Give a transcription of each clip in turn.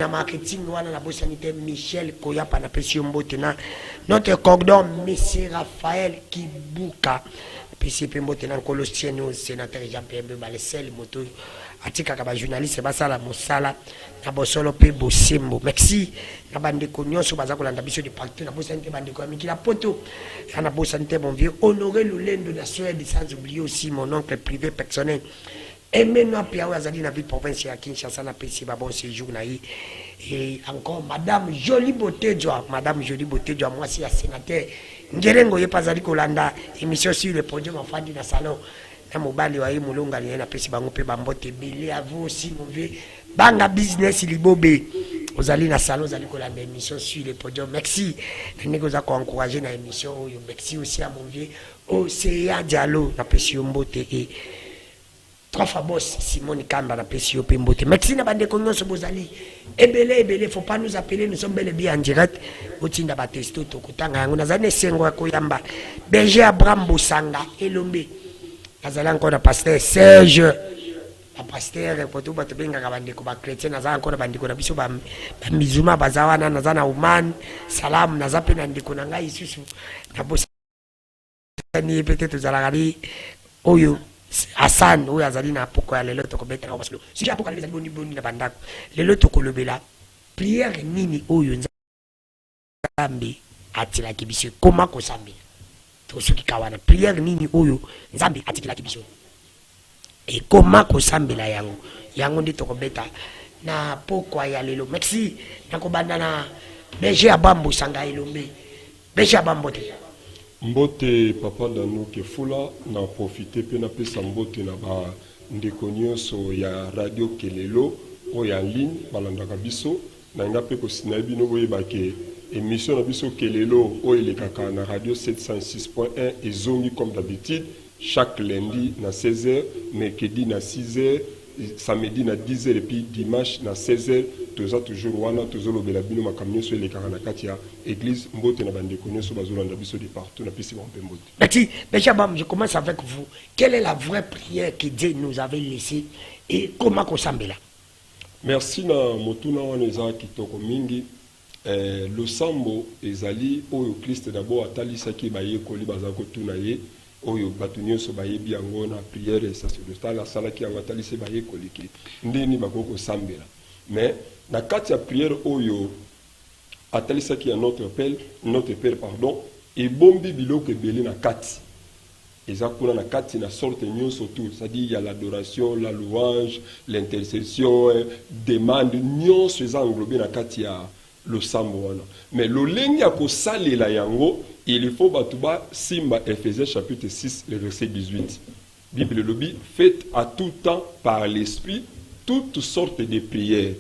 na marketing wana na bosanité Michel Koyapa na pesi mbote na notre cordon monsieur Raphaël Kibuka pesi pe mbote na Colossiens sénateur Jean-Pierre Bemba le sel moto atika ka ba journaliste basala mosala na bosolo pe bosembo merci na bande nyonso baza kolanda biso de partout na bosanité bande ko mikila poto na bosanité mon vieux Honoré Lulendo na Suède sans oublier aussi mon oncle privé personnel. Et maintenant, Pierre Azali na ville provinciale à Kinshasa na pesi ba bon séjour na yi. Et encore Madame Jolie Beauté Joa, Madame Jolie Beauté Joa, moi c'est la sénateur. Ngerengo ye pazali kolanda émission sur le podium en fin de salon. Na mobali wa yi mulonga ni na pesi bango pe bambote belé à vous aussi mon vieux. Banga business libobe. Ozali na salon ozali kolanda émission sur le podium. Merci. Ndeko za ko encourager na émission oyo. Merci aussi à mon vieux Océan Diallo na pesi mbote et trois fois boss Simone Kamba na pesi pe mbote. Merci na bande konyoso bozali. Ebele faut pas nous appeler, nous sommes bel et bien en direct. Otinda ba testo to kutanga yango nazane sengo ya koyamba. Berger Abraham Bosanga Elombe. Nazala encore na pasteur Serge. La pasteur poto bato benga ka bande ko ba chrétien nazala encore bande ko na biso ba mizuma bazawana nazana Oman. Salam nazape na ndiko na ngai isusu. Na bosa ni peut-être zalagari oyo Hassan ou azali na poko ya lelo tokobeta na baslo si ja poko azali boni na bandako lelo tokolobela prière nini oyo nzambe atila kibiso koma ko sambi to soki kawana prière nini oyo nzambe atila kibiso e koma ko sambela yango ndi tokobeta na poko ya lelo merci nakobanda na Berger Abambo Sanga Elombe Berger Abambo te Mbote papa dano ke fula na profiter pe na pesa mbote na ba ndeko nyonso ya radio kelelo o ya ligne balandaka biso na nga pe ko sinabi no boye ba ke émission na biso kelelo o elekaka na radio 706.1 ezongi comme d'habitude chaque lundi na 16h, mercredi na 6h, samedi na 10h et puis dimanche na 16h. Toza toujours wana tozolo bela bino makamnyo so elekaka na kati ya église mbote na bande konyo so bazolanda biso de partout na pesi bombe mbote. Merci. Déjà bam, je commence avec vous. Quelle est la vraie prière que Dieu nous avait laissée et comment qu'on s'embella? Merci na motuna wana eza kitoko mingi. Le sambo ezali oyo Christ d'abord atalisaki baye koli bazako tuna ye oyo bato nyonso bayebi yango na prière sacerdotale asalaki yango atalisi baye koliki ndeni bakoko sambela. Mais na kati ya prière oyo atalisaki ya notre père pardon et bombi biloko ebele na kati eza kuna na kati na sorte nyonso tout, c'est-à-dire il y a l'adoration, la louange, l'intercession, demande nyonso eza englobé na kati ya le sambo wana. Mais lo lengi ya kosalela yango il faut batuba simba Ephésiens chapitre 6 le verset 18. Bible lobby faites à tout temps par l'esprit toutes sortes de prières.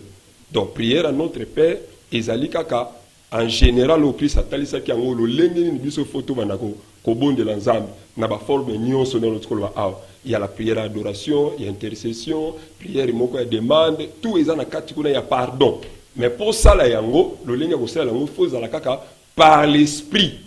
Donc prière à notre Père ezali kaka en général au Christ atalisa ki yango lo lengi ni biso photo banako ko bonde la nzambe na ba forme nyonso na notre kolwa aw. Il y a la prière d'adoration, il y a intercession, prière moko ya demande, tout eza na kati kuna ya pardon. Mais pour ça la yango lo lengi ko sala yango faut za la kaka par l'esprit.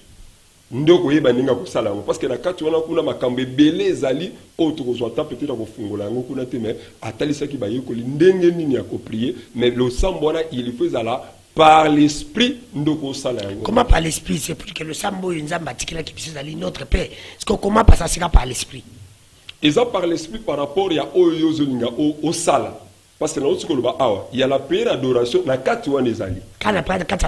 Ndoko yeba ninga ko sala yango parce que na kati wana kuna makambo ebele ezali auto ko zwata peut-être ko fungola yango kuna te mais atalisa ki baye ko ndenge nini ya ko prier mais le sambo wana il faut zala par l'esprit ndoko sala yango. Comment par l'esprit? C'est pour que le sambo nzamba tikela ki biso zali notre père. Est-ce que comment pas ça sera par l'esprit? Et ça par l'esprit par rapport ya oyo zolinga au sala. Parce que dans notre koloba awa, il y a la prière d'adoration na kati wana ezali. Kana prière kati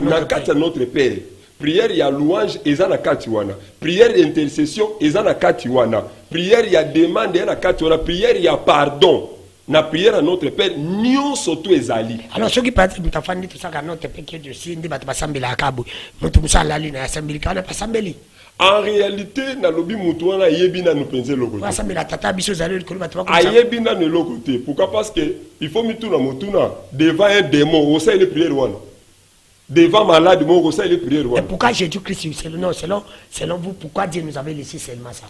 na notre père. Prière ya louange eza na kati wana. Prière d'intercession eza na kati wana. Prière ya demande eza na kati wana. Prière ya pardon. Na prière à notre Père nyonso to ezali. Alors ceux qui partent mutafandi tout ça ka notre Père qui est aussi ndi bato basambela akabu. Mutu musala ali na yasambeli kana pasambeli. En réalité na lobi mutu wana yebi na nous penser le côté. Basambela tata biso zali ko bato ba ko. Ayebi na ne le côté. Pourquoi? Parce que il faut mituna mutuna devant un démon au sein les prières wana. Devant malade, mon conseil les prières. Et pourquoi Jésus-Christ, selon vous, pourquoi Dieu nous avait laissé seulement ça?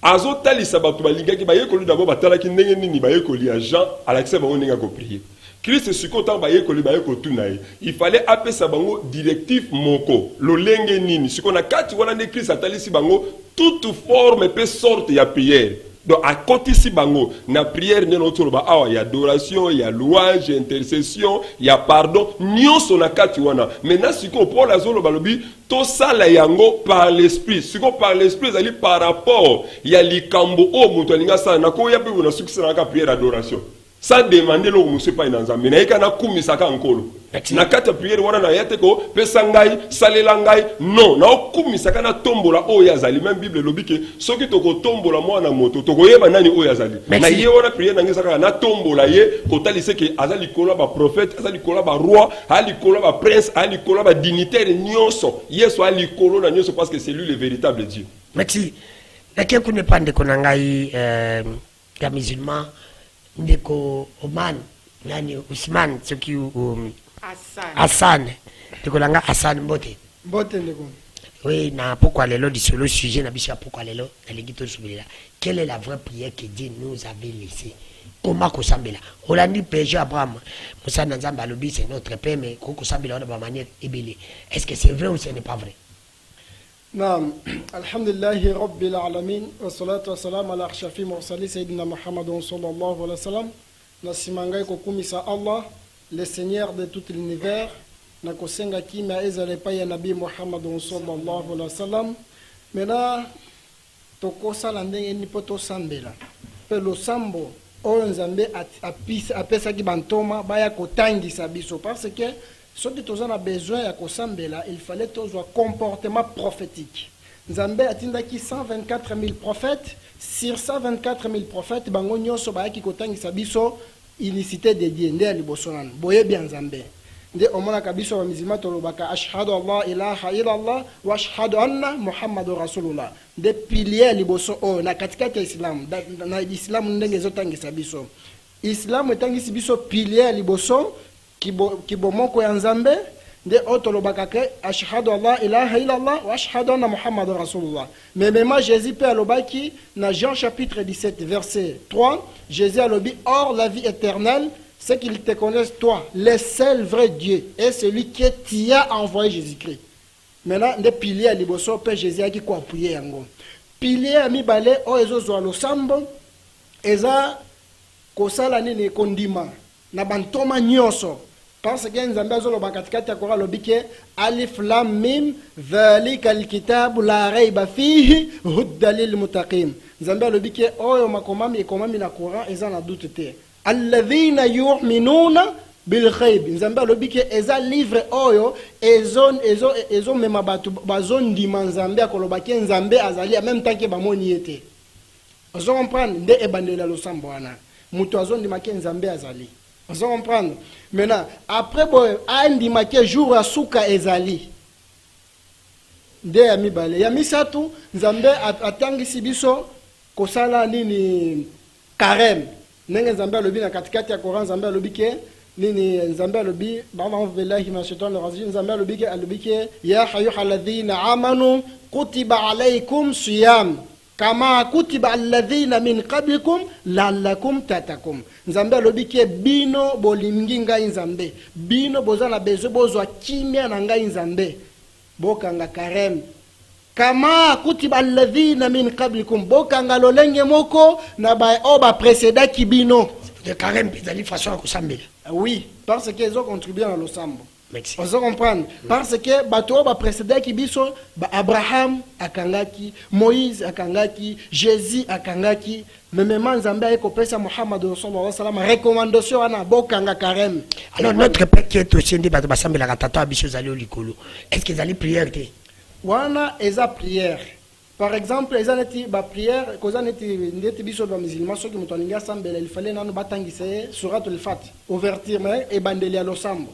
Azotali sabatu balinga ki baye koli d'abord batala ki ndenge nini baye koli à Jean à l'accès bango ndenge ko prier. Christ sikotan baye koli baye ko tunaye. Il fallait appeler ça bango directif moko. Lo lenge nini. Sikona kati wana ne Christ atali si bango toute forme peut sorte ya prière. Donc à côté si bango na prière ne notre ba awa y a adoration, il y a louange, intercession, il y a pardon, nyonso na kati wana. Maintenant siko pour la zolo balobi to sala yango par l'esprit. Siko par l'esprit ali par rapport ya likambo o muto alinga sana na ko ya pe na succès na ka prière adoration. Sans demander le monsieur pas dans zambe na yeka na kumisaka nkolo. Na kati prière wana na yete ko pesa ngai salela ngai non na okumisaka na tombola o yazali même bible lobi ke soki to ko tombola mwana moto to ko yeba nani o yazali na ye wana prière na ngisaka na tombola ye ko talise ke azali kola ba prophète azali kola ba roi ali kola ba prince ali kola ba dignitaire nyonso yeso ali kola na nyonso parce que c'est lui le véritable Dieu. Merci. La quelqu'un ne pas de konangai ya musulman ndeko Oman nani Ousmane soki Hassan ndikolanga Hassan Mbote ndeko. Oui, na pourquoi lelo di solo sujet na biso pourquoi lelo na lingito subila. Quelle est la vraie prière que Dieu nous avait laissée? Comment kosambela? Olandi péché Abraham. Moussa Nzamba alobi c'est notre père mais kosambela de manière ebele. Est-ce que c'est vrai ou ce n'est pas vrai? نعم الحمد لله رب العالمين والصلاة والسلام على أشرف المرسلين سيدنا محمد صلى الله عليه وسلم نسمعني كوكوميسا الله le Seigneur de tout l'univers nakosenga kimia ezale pa ya Nabi Muhammad sallallahu alaihi wasallam mena tokosala ndenge ni poto sambela pe lo sambo oyo nzambe apesaki bantoma baya kotangisa biso parce que soki toza na besoin ya kosambela il fallait tozwa comportement prophétique. Nzambe atindaki 124 000 prophètes. Sur 124 000 prophètes bango nyonso bayaki kotangisa biso unicité de Dieu nde liboso nanu boye bien Nzambe nde omonaka biso ba musulman tolobaka ashhadu Allah ilaha illallah wa ashhadu anna muhammadur rasulullah nde pilier liboso o na katikati ya Islam na Islam ndenge ezotangisa biso Islam etangisi biso pilier liboso kibomoko ya Nzambe nde otolobaka ke ashhadu Allah ilaha illallah wa ashhadu anna muhammadur rasulullah. Mais même Jésus peut alobaki na Jean chapitre 17 verset 3 Jésus alobi or la vie éternelle c'est qu'ils te connaissent toi le seul vrai Dieu et celui qui t'y a envoyé Jésus-Christ. Maintenant nde pilier liboso pe Jésus aki ko appuyer yango pilier mibale o ezozwa losambo eza kosala nini kondima na bantoma nyonso parce que Nzambe azoloba katikati ya Korani lobike alif lam mim dhalika alkitabu la raiba fihi hudan lil muttaqin. Nzambe lobike oyo makomami ekomami na Korani eza na doute te alladhina yu'minuna bil ghaib. Nzambe lobike eza livre oyo ezo mema batu bazondima Nzambe akolobaki Nzambe azali en même temps que bamoni ete ozo comprendre nde ebandela losambo wana mutu azondima ke Nzambe azali. Vous comprenez? Maintenant, après, Andi Maké jour à Souka Ezali. De Yami Bale. Yami Satou, Nzambe atangi Sibiso, Kosala Nini Karem. Nenge Nzambe Lobi na katikati ya Koran, Nzambe Lobi ke, Nini Nzambe Lobi, Bama Velahi Mashetan le Razim, Nzambe Lobi ke, Ya Hayuha Ladhina Amanu, Kutiba alaykum Siyam. Kama kutiba alladhina min qablikum la'allakum tatakum. Nzambe lobike bino bolingi ngai Nzambe bino bozala bezo bozwa kimia na ngai Nzambe bokanga karem kama kutiba alladhina min qablikum bokanga lolenge moko na ba oba précéda kibino de karem bizali façon ya kosambela. Oui, parce que ils ont contribué à l'ensemble. Merci. On se comprend. Parce que bato ba précédent qui biso Abraham akangaki, Moïse akangaki, Jésus akangaki, même Nzambe ekopesa Muhammad sallallahu alayhi wa sallam recommandation ana bokanga karem. Alors notre père qui est aussi ndi bato basambela katata biso zali olikolo. Est-ce qu'ils allaient prière te? Wana eza prière. Par exemple, eza neti ba prière koza neti ndeti biso ba musulman soki muto alinga sambela il fallait nanu batangise suratul Fat, ouverture mais e bandeli alo sambo.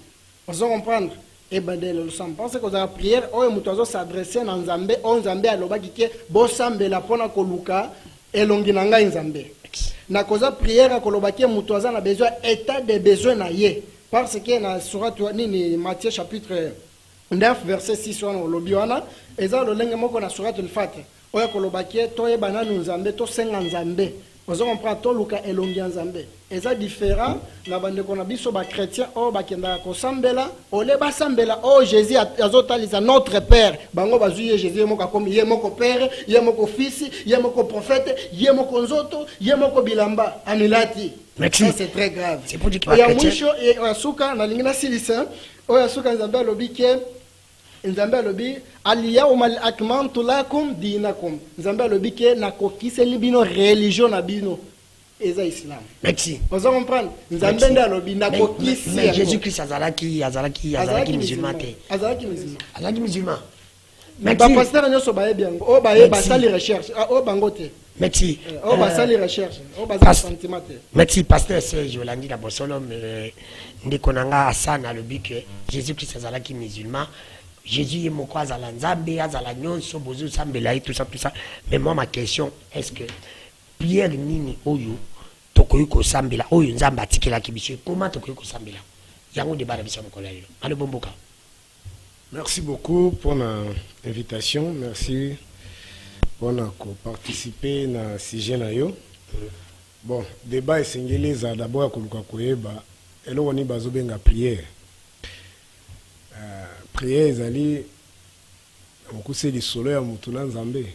Vous comprendre? Et ben le sang parce que la prière o mutozo s'adresser à Nzambe o Nzambe alobaki ke bo sambela pona koluka elongi na ngai Nzambe. Na koza prière kolobaki mutoza na besoin état de besoin na ye parce que na surat nini Matthieu chapitre 9 verset 6 wana lobi wana eza lolenge moko na suratul Fat o kolobaki to yebana Nzambe to senga Nzambe. Vous comprenez tout le cas elongi nzambe. Et ça différent na bande qu'on a biso ba chrétien o ba kenda ko sambela o le ba sambela o Jésus azotalisa notre père. Bango bazuye Jésus moko comme ye moko père, ye moko fils, ye moko prophète, ye moko nzoto, ye moko bilamba amilati. Merci. Ça c'est très grave. C'est pour dire que ya mwisho e asuka na lingina silisa o asuka nzambe alobi ke nzambe alobi aliyauma akmaltu lakum dinakum. Nzambe alobi ke nakokiseli bino religion na bino eza islam. Merci. Vous comprenez? Nzambe nda alobi nakokisi. Mais Jésus-Christ azalaki musulman te. Azalaki musulman. Azalaki musulman. Mais ba pasteur nyoso baye biango o baye basali recherche o bangote. Merci. O basali recherche o basali sentiment. Merci pasteur Serge Olandi la bosolo mais ndeko nanga Hassan alobi que Jésus-Christ azalaki musulman. Jésus est mon quoi azala nzambe azala nyonso bozo sambela et tout ça. Mais moi ma question est-ce que Pierre nini oyo tokoyi ko sambela oyo nzambe atikelaki biso comment tokoyi ko sambela yango de bara biso mokolo lelo ale bomboka. Merci beaucoup pour l'invitation. Merci pour participer à ce sujet. Bon, débat est singulier. D'abord, à Koluka Koyeba, et là, on y a besoin de prière. Prière, c'est aller, on c'est du soleil à Moutoulan Zambé.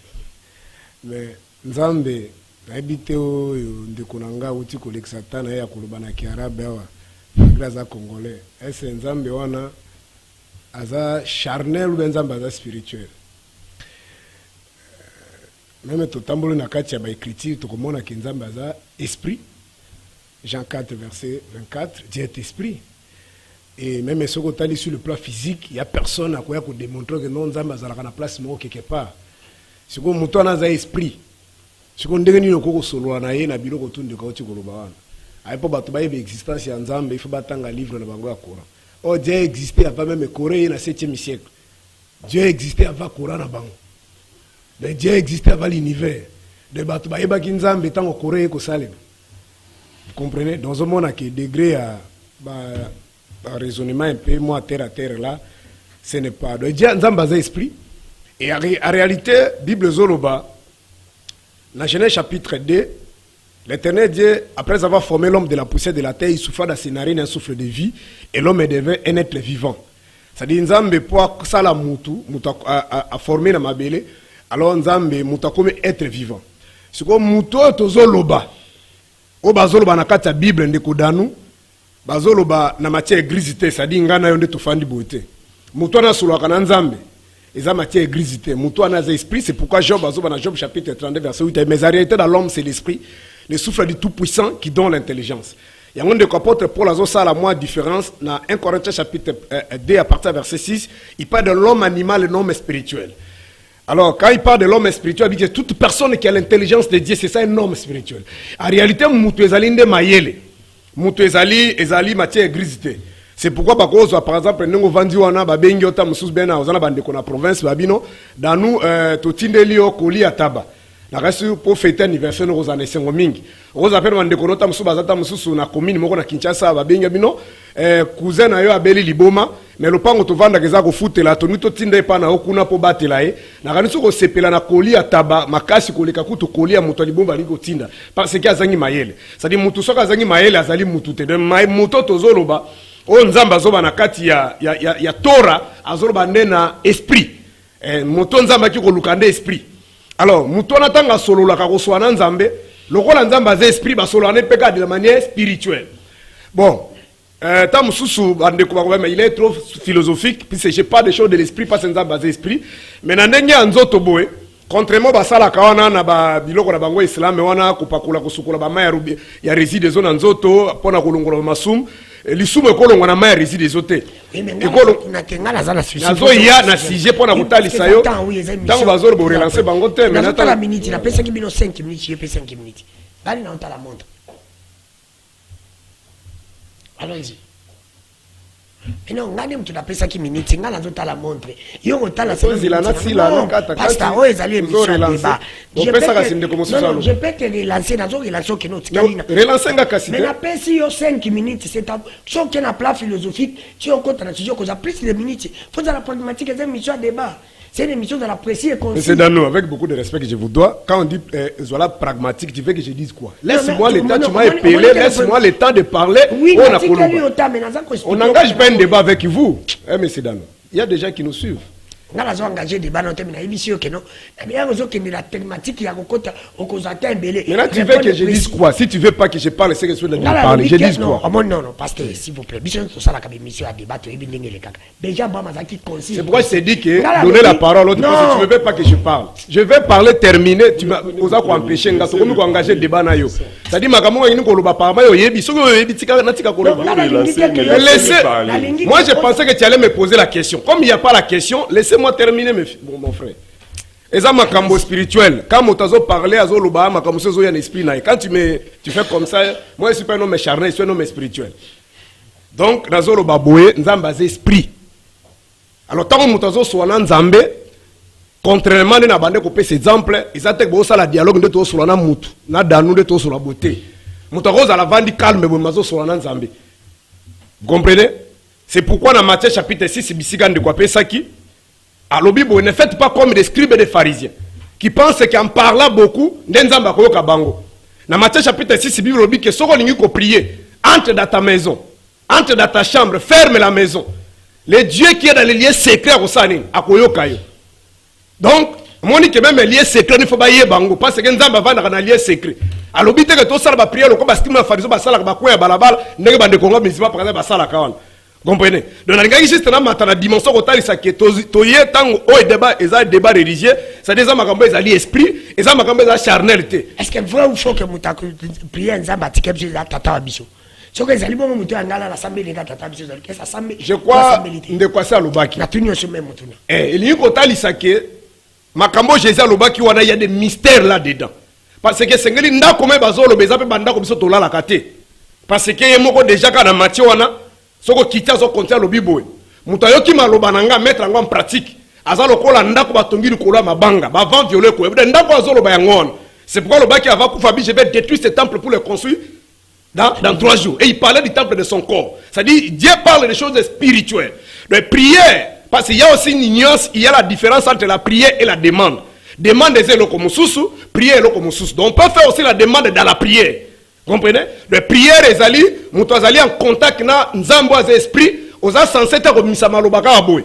Mais Zambé, habité au Ndekonanga, où tu collectes Satan, et à Kolobana Kiarabe, grâce à Congolais. Et c'est Zambé, on a aza charnel ou nzambe aza spirituel. Même totambolo na kati ya ba écriture tokomona ke nzambe aza esprit. Jean 4 verset 24, Dieu est esprit. Et même ce qu'on sur le plan physique, il y a personne à quoi démontrer que non nzambe azalaka na place moko quelque part. Ce qu'on muto na za esprit. Ce qu'on ndenge nino koko solo na ye na biloko tunde ka oti koloba wana. Aipo bato ba yebe existence ya nzambe il faut batanga livre na bango ya Coran. Oh, Dieu existait avant même Corée dans le 7e siècle. Dieu existait avant Coran. Mais Dieu existait avant l'univers. De Batubaïba Kinzam étant au Corée et au Salem. Vous comprenez? Dans un monde à quel degré à raisonnement un peu moins terre à terre là, ce n'est pas. Donc Dieu Nzam basé esprit. Et en réalité, Bible Zoloba, dans Genèse chapitre 2, l'Éternel Dieu, après avoir formé l'homme de la poussière de la terre, il souffla dans ses narines un souffle de vie, et l'homme est devenu un être vivant. C'est-à-dire, Nzambe, pour ça, la moutou, a formé la mabele, alors Nzambe, mouta comme être vivant. C'est comme moutou, tozoloba. O bazoloba na kati ya Bible ndeko danu, bazoloba na matière grisité, c'est-à-dire, ngana yonde tofandi boite. Moutou na solwaka na Nzambe. Et matière grisité. Moutou na esprit, c'est pourquoi Job, bazoloba na Job chapitre 32, verset 8, mais en réalité, dans l'homme, c'est l'esprit. Le souffle du Tout-Puissant qui donne l'intelligence. Il y a un de apôtre Paul a la moins différence dans 1 Corinthiens chapitre 2 à partir du verset 6, il parle de l'homme animal et l'homme spirituel. Alors quand il parle de l'homme spirituel, il dit que toute personne qui a l'intelligence de Dieu, c'est ça un homme spirituel. En réalité, Moutou ezali nde mayele. Moutou ezali matière grisité. C'est pourquoi par exemple nous vandi wana babengi ota mususu bena ozana bandeko na province babino dans nous totindeli okoli ataba. La reste pour fêter l'anniversaire nous en essayons mingi. Nous appelons des connotations musu bazata musu na commune moko na Kinshasa babenga bino cousin na yo abeli liboma mais le pango to vanda keza ko futela to mito tinde pa na okuna po batela e na kaniso ko sepela na koli ataba makasi koleka kuto koli ya muto libomba liko tinda parce que azangi mayele ça dit mutu soka azangi mayele azali mutu te de muto tozoloba o nzamba zoba na kati ya Torah azoloba ndena esprit muto nzamba ki ko lukande esprit. Alors, Moutona tanga solo la karoswana nzambe, le rôle nzamba zé esprit ba solo ane peka de la manière spirituelle. Bon, tam susu bande ko mais il est trop philosophique puis j'ai pas des choses de l'esprit pas nzamba zé esprit, mais na ndenge nzoto boé, contrairement ba sala kawana na ba biloko na bango islam wana kopakula kosukula ba maya rubi ya réside zone nzoto pona kolongola masum. Lisumu ekolongwa na maya réside zote. Ekolo na kengala za na sujet. Nazo ya na sujet pona kotalisa yo. Tango bazolo bo relancer bango te mais na la minute na pesa ki bino 5 minutes, je pesa 5 minutes. Bali na on la montre. Allons-y. Mais non, ngani mtu na pesa ki minutes, ngala nzota la montre. Yo ngotala c'est la nasila no kata kata. Pasta o ezali émission débat. Je pesa ka sinde comme ça. Je peux te relancer na zo relancer que notre kalina. Relancer nga kasi. Mais na pesa yo 5 minutes, c'est un sauf que na plat philosophique, tu on compte na sujet cause plus de minutes. Faut dans la problématique des émissions débat. C'est une émission de la précise et concise. Monsieur Dano, avec beaucoup de respect que je vous dois, quand on dit voilà pragmatique, tu veux que je dise quoi? Laisse-moi le temps, tu m'as épelé, laisse-moi le temps de parler. Oui, on n'engage pas un débat avec vous. Monsieur Dano, il y a des gens qui nous suivent. On a engagé des ballons, mais la thématique, il y a maintenant, tu veux que je dise quoi? Si tu veux pas que je parle, c'est que je veux parler. Je dis quoi? Non, parce que s'il vous plaît, émission à débattre, déjà, c'est pourquoi je t'ai dit que donner la parole à l'autre, parce que tu ne veux pas que je parle. Je vais parler, terminer, tu vas empêcher, tu vas engager le débat. C'est-à-dire, moi, je pensais que tu allais me poser la question. Comme il n'y a pas la question, laissez-moi terminer, mon frère. Et ça, makambo spirituel. Quand tu parlé à Zoloba, makambo c'est un esprit. Quand tu fais comme ça, moi, je ne suis pas un homme charnel, je suis un homme spirituel. Donc, dans Zoloba Boé, nous avons basé esprit. Alors, tant que nous avons Nzambe, contrairement à la bande qui ces exemples, ils ont été la dialogue de tout sur la moutou, na danou de tout sur la beauté. Nous avons la vente calme, mais nous avons sur la Nzambe. Vous comprenez? C'est pourquoi dans Matthieu chapitre 6, Bisigan de Kwapé Saki, à l'Obibo, ne faites pas comme des scribes et des pharisiens qui pensent qu'en parlant beaucoup, n'enzamba koyoka bango. Dans Matthieu chapitre 6, Bible dit que soko lingi ko prier, entre dans ta maison, entre dans ta chambre, ferme la maison. Le Dieu qui est dans les lieux secrets au Sani, à koyoka yo. Donc, moi dit que même les lieux secrets ne faut pas y bango parce que n'enzamba va dans les lieux secrets. À l'obité que tout ça va prier, le ko ba stima pharisien ba sala ba koya balabala, ndenge bande kongo misiba par exemple ba sala kawana. Comprenez? Donc, on a juste la dimension totale, c'est que toye tango o débat, et ça débat religieux, ça des hommes qui ont esprit, et ça qui ont charnalité. Est-ce que vrai ou faux que vous priez un zambati que vous avez tata abisso? Ce que vous avez dit, vous avez l'assemblée de tata abisso, je crois de quoi ça l'obaki. La tenue sur même mutuna. Eh, il y a une totale, c'est que makambo Jésus l'obaki, il y a des mystères là-dedans. Parce que c'est que les gens comme bazolo, mais ça peut banda comme ça tola la kate. Parce que y a moko déjà quand on Matthieu wana. Soko kita zo kontia lobi boy muto yoki maloba nanga mettre en pratique azalo kola ndako batongi likolo mabanga ba vent violer ko ndako azolo ba yangona. C'est pourquoi le baki avant Koufabi, je vais détruire ce temple pour le construire dans 3 jours. Et il parlait du temple de son corps. C'est-à-dire Dieu parle des choses spirituelles. De prière, parce qu'il y a aussi une nuance, il y a la différence entre la prière et la demande. Demande des lokomususu, prière lokomususu. Donc on peut faire aussi la demande dans la prière. Vous comprenez? La prière est allée, nous sommes allés en contact avec Nzambo esprit, aux censés être comme Maloba Kaboy.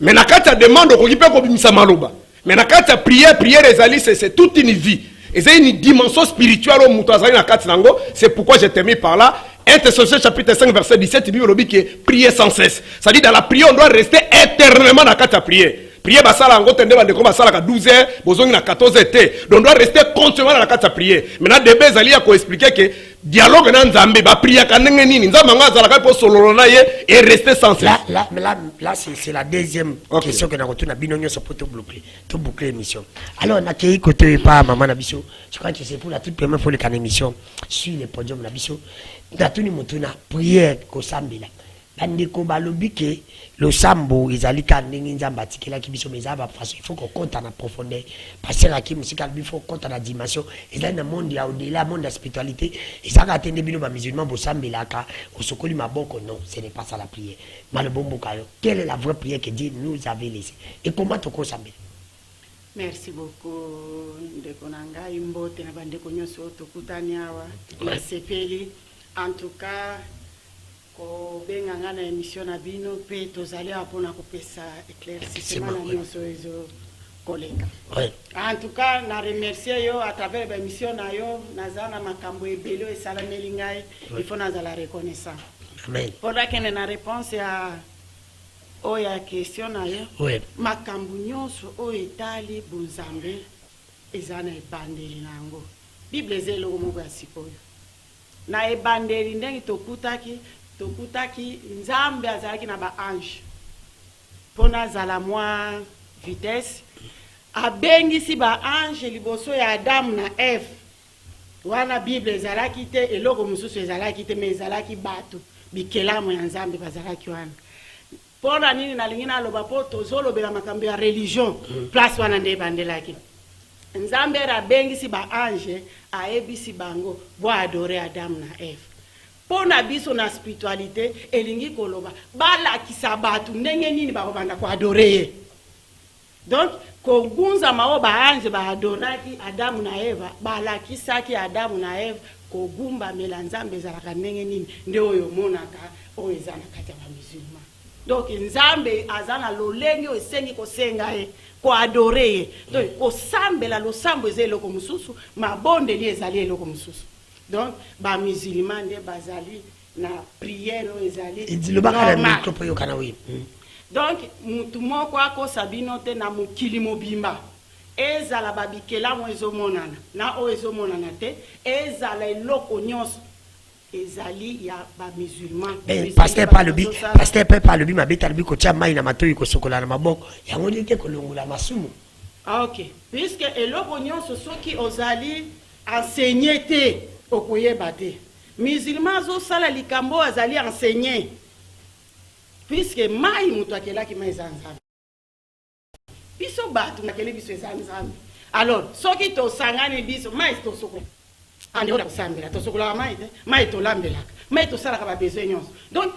Mais na kata demande on peut comme Maloba. Mais na kata prière est allée, c'est toute une vie. Et c'est une dimension spirituelle au Moutazali na kata nango. C'est pourquoi j'ai terminé par là. 1 Thessaloniciens chapitre 5 verset 17, il dit que prier sans cesse. C'est-à-dire dans la prière on doit rester éternellement dans la kata prière. Prier basala ngo tende bande ko basala ka 12 heures, bozongi na 14 heures. Donc on doit rester continuellement dans la carte de prière. Maintenant Debe Zali a expliqué que dialogue na Nzambe ba prier ka ndenge nini Nzambe nga zala ka po solo na ye et rester sans cesse. Là c'est la deuxième question que na retourne bino nyoso poto boucler l'émission. Alors na kei côté pas maman na biso. Je crois que c'est pour la toute première fois le can émission sur le podium na biso. Datuni mutuna prière ko sambela. Bandeko balobi ke le sambo ezali ka ndenge nzamba tikela ki biso mezaba parce il faut qu'on compte en profondeur parce que la ki musika il faut compte en la dimension et dans le monde ya au-delà monde de la spiritualité et ça ka tende bino ba musulman bo sambelaka osokoli maboko non ce n'est pas ça la prière malobombo kayo quelle est la vraie prière que Dieu nous avait laissée et comment toko sambela. Merci beaucoup de konanga imbote na bandeko nyoso tokutani awa na sepeli en tout cas ko benga ngana émission na bino pe tozali apona kopesa éclaircissement na nyonso ezo koleka. En tout cas na remercier yo à travers l'émission na yo nazana makambo ebelo et salameli ngai il faut nazala reconnaissant. Amen. Pour la na réponse à oya question na yo. Oui. Makambo nyonso o etali bunzambe ezana ebandeli nango. Bible zelo moko asikoyo. Na ebandeli ndenge tokutaki Nzambe azalaki na ba ange pona zala mwa vitesse abengisi ba ange liboso ya Adam na Eve wana Bible ezalaki te eloko mususu ezalaki te mais ezalaki bato bikelamu ya Nzambe bazalaki wana pona nini nalingi naloba po tozolobela makambo ya religion place wana nde bandelaki Nzambe abengisi ba ange aebisi bango bo adorer Adam na Eve. Pona biso na spiritualité elingi koloba bala kisabatu ndenge nini bakobanda ko adorer. donc kogunza mao baange baadoraki Adamu na Eva balakisaki Adamu na Eva kogumba mela nzambe ezalaka ndenge nini nde oyo monaka oyo eza na kati ya bamusulman. Donc nzambe aza na lolenge oyo esengi kosenga ye koadore ye, donc kosambela losambo eza eloko mosusu, mabondeli ezali eloko mosusu. Donc bamusulman nde bazali na prière oyo ezali normal. Donc mutu moko akosa bino te na mokili mobimba ezala babikela mo ezomonana na o ezomonana te ezala eloko nyonso ezali ya bamusulman. Pasteur pas le bi mabeta bi ko tia mai na matoyi ko sokola na maboko yango ndike kolongola masumu. Ah ok, puisque eloko nyonso soki ozali enseigné te okoyeba te. Musulman zo sala likambo azali enseigné. Puisque mai mutu akelaki mai zanzambe. Biso batu nakele biso zanzambe. Alors, soki to sangane biso mai to soko. Ande ora kusambela to sokola mai to lambelaka. Mai to sala ka besoin nyonso. Donc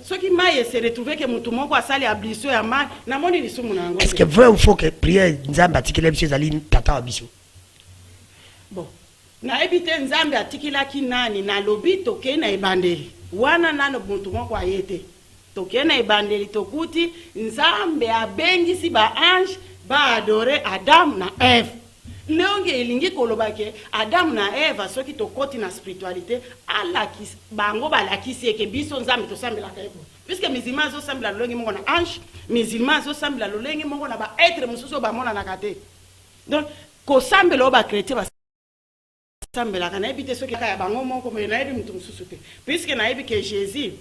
soki mai se retrouver que mutu moko asali ablisio ya mai na moni lisumu na ngo. Est-ce que vrai ou faux que prière nzambe atikele biso zali tata wa biso? Bon. Na ebite nzambe atikilaki nani na lobi toke na ebandeli. Wana nano mutu moko ayete. Toke na ebandeli tokuti nzambe abengisi ba ange ba adore Adam na Eve. Leonge elingi kolobake Adam na Eve soki tokoti na spiritualité alakis bango balakisi eke biso nzambe tosambela ka ebo. Puisque musulman zo sambela lolenge mongo na ange, musulman zo sambela lolenge mongo na ba être mususu ba mona na kate. Donc ko sambela ba chrétien ba sambela kana ebite soki ka ya bango mongo me na ebi mutu mususu te. Puisque na ebi ke Jésus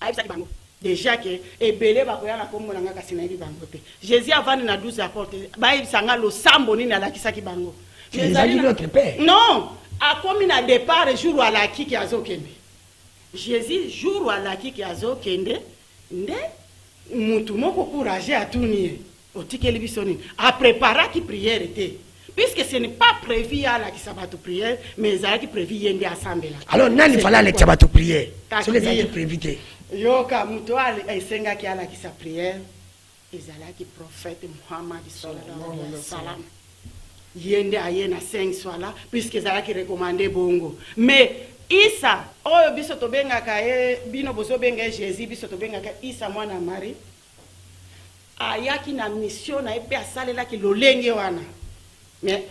aibisa bango déjà que ebele bakoya na kombo na ngaka sina ebi bango te. Jésus avani na 12 apôtres baibisanga lo sambo nini alakisaki bango. Jésus notre père. Non, a komi na départ jour à la kiki azokende. Jésus jour à la kiki azokende nde mutu moko courage atuni otikeli bisoni a préparer qui prière était. Puisque ce n'est pas prévu à la Kisabato prière, mais il a prévu yende assemblée. Alors, nani fallait la Kisabato prière. C'est les autres prévités. Yoka mutoa esenga ki ala kisa prière, ezala ki prophète Muhammad sallallahu alayhi wa sallam. Yende ayena 5 swala, puisque ezala ki recommandé bongo. Mais Isa, oyo biso tobenga ka bino bozo benga Jésus, biso tobenga ka Isa mwana Marie. Ayaki na mission na epe asalela ki lolenge wana. Mais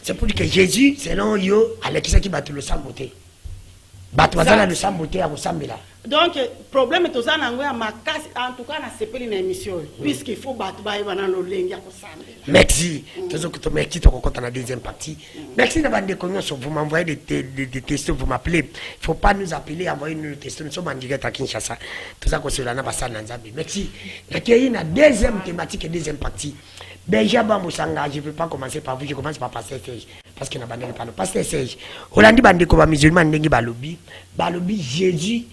c'est pour dire que Jésus, selon yo, alakisa ki batu lo sambote. Batu bazala lo sambote ya kosambela. Donc problème est aux anangwa makasi en tout cas na sepeli na émission puisqu'il faut batu ba yeba na lo lengi ya kosambela. Merci. Tozo ko to merci to kokota na deuxième partie. Merci na bande ko nyonso vous m'envoyez des textos, vous m'appelez. Il faut pas nous appeler, envoyer nos textos. Nous sommes en direct à Kinshasa. Toza ko sela na basana nzambe. Merci. Nakei na deuxième thématique et deuxième partie. Benjamin Moussanga, je ne vais pas commencer par vous, je commence par Pasteur Serge. Parce qu'il n'a pas de Pasteur Serge. Hollandi bande ko ba musulman ndengi balobi. Balobi Jésus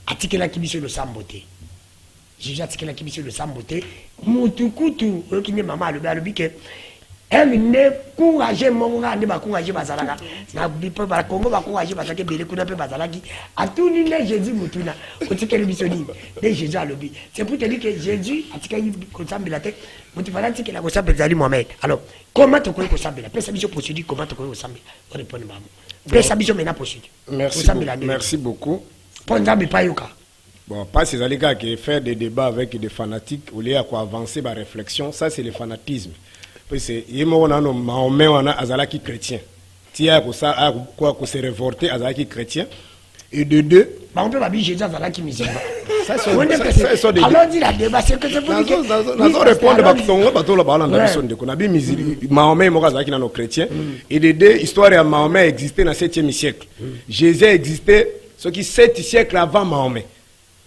atikela kibiso le samboté. Jésus atikela kibiso le samboté. Mutukutu okine mama alobi ke elle ne courage monga ne ba courage bazalaka. Na bipo ba Congo ba courage bazake bele kuna pe bazalaki. Atuni ne Jésus mutuna. Otikela biso ni. De Jésus alobi. C'est pour te dire que Jésus atikela kosambela te. Mutu fala atikela kosambela zali Mohamed. Alors, comment tu connais kosambela? Pesa biso procédure comment tu connais kosambela? On répond maman. Pesa biso mena procédure. Merci beaucoup. Ponzambe pa yoka. Bon, pas ces allégas qui faire des débats avec des fanatiques au lieu à quoi avancer ma réflexion, ça c'est le fanatisme. Parce que Mahomet on a azalaki chrétien. Tia ko ça quoi ko se révolter azalaki chrétien et de deux on peut pas dire Jésus azalaki musulman. Ça c'est des alors dit la débat c'est que c'est pour dire nous répondre ba tongo ba to la bala na biso ndeko na bi musulman Mahomet mo azalaki na no chrétien et de deux histoire ya Mahomet existait dans 7e siècle. Jésus existait ce qui 7 siècles avant Mahomet.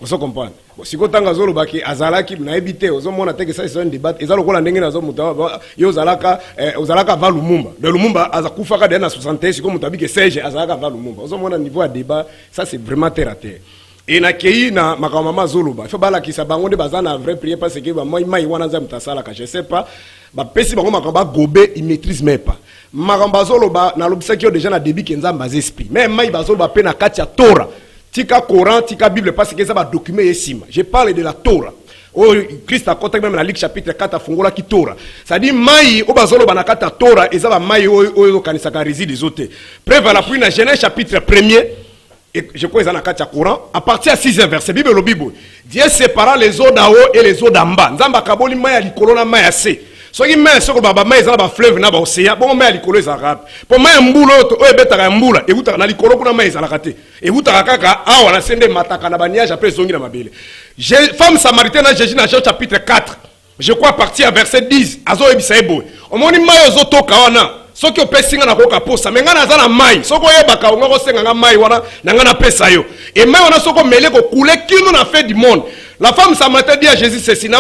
Vous comprenez? Si vous avez un baki azalaki na ebité ozomona teke ça c'est un débat ezalo kola ndenge na zo muta yo zalaka ozalaka va Lumumba de Lumumba azakufa ka na 61 siko mutabike Serge azalaka va Lumumba ozomona niveau à débat ça c'est vraiment terre à terre et na kei na makamama zoloba il faut bala ki sa bango de bazana vrai prière parce que ba mai wana za mutasala ka je sais pas ba pesi bango makamba gobe il maîtrise même pas makamba zoloba na lobisa ki déjà na débit kenza mbaz esprit même mai bazoloba pe na kati ya Torah tika Coran, tika Bible, parce que ça va documenter ici. Je parle de la Torah. Oh, Christ a compté même dans Luc chapitre 4 à Fungola qui Torah. Ça dit mai au bazolo banakata Torah et ça va mai au kanisaka réside des autres. Preuve à l'appui dans Genèse chapitre 1er et je crois qu'ils en a 4 courant à partir de 6e verset Bible le Bible. Dieu sépara les eaux d'en haut et les eaux d'en bas. Nzamba kaboli mai à likolona mai assez. Soki mai soko baba mai za ba fleuve na ba océan bon mai likolo za rap po mai mbulo to o betaka mbula e buta na likolo kuna mai za lakate e buta kaka awa na sende mataka na baniage après zongi na mabele femme samaritaine na Jésus na Jean chapitre 4 je crois partir à verset 10 azo ebisa ebo omoni mai ozo toka wana soki opesinga na koka posa menga na za na mai soko yebaka onga ko senga nga mai wana na nga na pesa yo et mai wana soko mele ko couler kino na fait du monde. La femme samaritaine dit à Jésus ceci.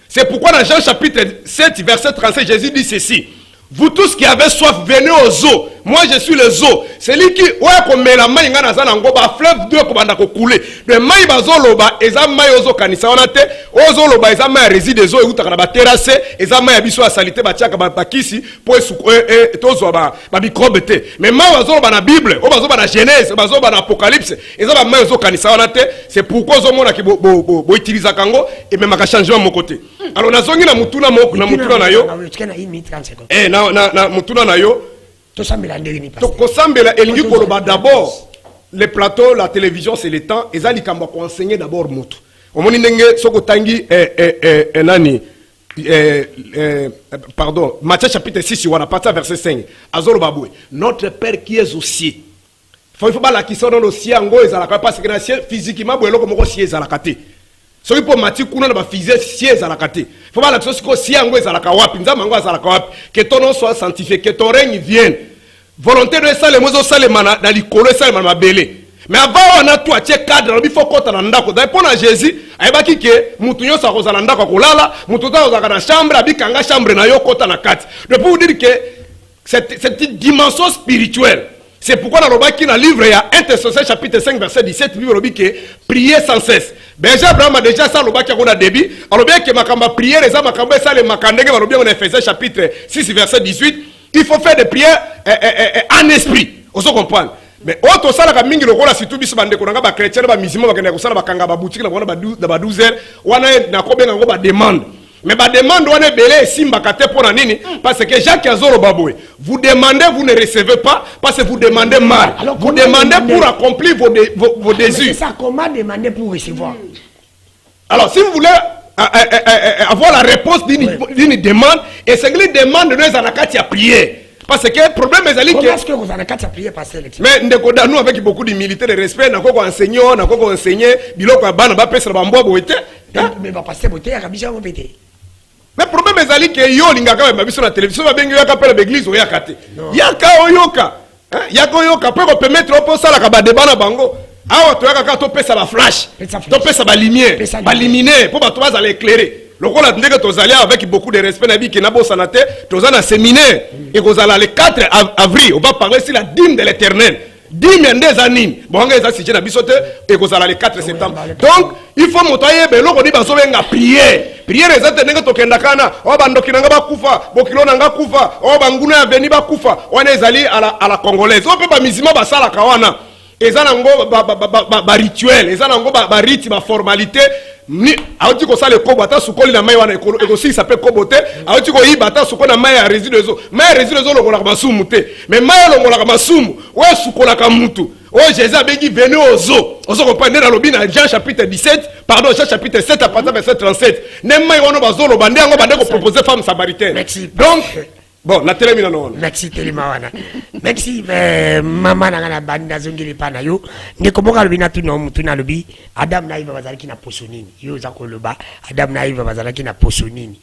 C'est pourquoi dans Jean chapitre 7 verset 37 Jésus dit ceci. Vous tous qui avez soif, venez aux eaux. Moi je suis les eaux. C'est lui qui comme la main ngana za ngo ba fleuve de ko banda ko couler. Le mai bazoloba eza mai ozo kanisa wana te. Ozoloba eza mai réside des eaux e utaka na ba terrasse eza mai biso a salité ba tiaka ba pakisi po tozo ba microbe te. Mais mai bazoloba na Bible, o bazoba na Genèse, bazoba na Apocalypse, eza ba mai ozo kanisa wana te. C'est pourquoi ozo mona ki bo utiliser kango et même ka changement mon côté. Alors nazongi na mutuna na yo. Na mutuna na yo Tosambela elingi koloba d'abord les plateaux, la télévision c'est le temps et ça likambo ko enseigner d'abord mutu omoni ndenge soko tangi nani pardon Matthieu chapitre 6 wana partir verset 5 azoro baboué notre père qui est au ciel faut pas la qui sont dans le ciel ngo ezalaka parce que na ciel physiquement boelo ko moko ciel ezalaka te soki po mati kuna na ba physique ciel ezalaka te faut pas la chose ko ciel ngo ezalaka wapi nzamba ngo ezalaka wapi que ton nom soit sanctifié que ton règne vienne volonté de ça les mozo salemana na likolo salemana mabele mais avant on a tout atie cadre il faut kota na ndako da pona Jésus ayebaki ke mutu nyosa kozala ndako kolala mutu ta kozaka na chambre abikanga chambre na yo kota na kati de pour vous dire que cette dimension spirituelle. C'est pourquoi dans le livre, il y a 1 Thessaloniciens chapitre 5 verset 17, il dit que prier sans cesse. Déjà Abraham a déjà ça le baki a débit. Alors bien que makamba prière les âmes makamba ça les makandenge va bien on Ephésiens chapitre 6 verset 18, il faut faire des prières en esprit. On se comprend. Mais autre ça la mingi lokola surtout biso bande ko nga ba chrétien ba musulman ba kenda ko sala ba kanga ba boutique na bona ba 12h wana na ko benga ngo ba demande. Mais ma demande on est belé simba kate pour nini parce que Jacques Azoro Baboué vous demandez vous ne recevez pas parce que vous demandez mal. Alors, vous demandez pour accomplir vos désirs. C'est ça comment demander pour recevoir. Alors si vous voulez avoir la réponse d'une demande et c'est que les demandes de nous anakati à prier. Parce que le problème est que... Comment est-ce que vous en avez prié passer l'élection? Mais nous avec beaucoup d'humilité et de respect, nous avons enseigné, biloko ya bana ba pesa ba mbwa boete. Mais va passer boete ya kabisa mo pété. Mais le problème est que yo lingaka ba biso na télévision ba bengi yaka pela l'église o yaka te. Yaka oyoka. Yaka oyoka peut permettre au ça la ka ba débat na bango. Awa to yaka ka to pesa ba flash. To pesa ba lumière, ba luminer pour ba to ba éclairer. Le rôle a que tu allais avec beaucoup de respect na vie qui n'a pas santé, tu as un séminaire et que vous allez le 4 avril, on va parler sur la dîme de l'Éternel. Dîme des années. Bon, on va si j'ai bisote et que vous allez le 4 septembre. Donc, il faut monter ben l'on dit baso benga prier. Prier les autres n'enga tokenda kana, o bandoki nanga ba kufa, bokilo nanga kufa, o banguna veni ba kufa, on est allé à la congolaise. On peut pas misima ba sala kawana. Eza nango ba rituel, eza nango ba rite ba formalité. Ni aoti ko sale ko bata sukoli na mai wana eko si s'appelle kobote aoti ko yi bata sukoli na mai ya résidus mai résidus lo ko la masumu te mais mai lo ko la masumu we sukola ka mutu o Jésus a bengi venez aux eaux on se comprend dans le bin Jean chapitre 17 pardon Jean chapitre 7 à partir verset 37 ne mai wana bazolo bande ngo bande ko proposer femme samaritaine. Donc bon, na termine non. Merci Telemawana. Merci maman na banda zongeli pana yo. Ndekomoka lobina tuna lobi Adam na Eva bazalaki na posonini. Yo zakoloba Adam na Eva bazalaki na posonini.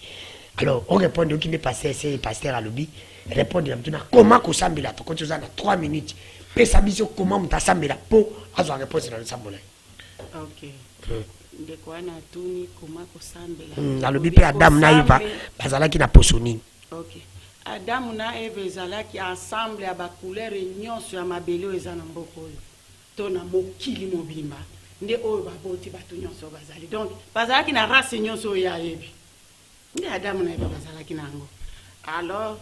Alors, on répond qui n'est passé c'est pasteur à lobi répondre tuna comment ko sambela to kotoza na 3 minutes. Pesa biso comment mutasambela po azo réponse na sambola. OK. Ndekwana tuni comment ko sambela. Na lobi pe Adam na Eva bazalaki na posonini. OK. Adam na Eve ezalaki ensemble ya ba couleur nyonso ya mabele eza na mboko oyo to na mokili mobimba nde oyo baboti bato nyonso bazali donc bazalaki na race nyonso ya Eve nde Adam na Eve bazalaki nango alors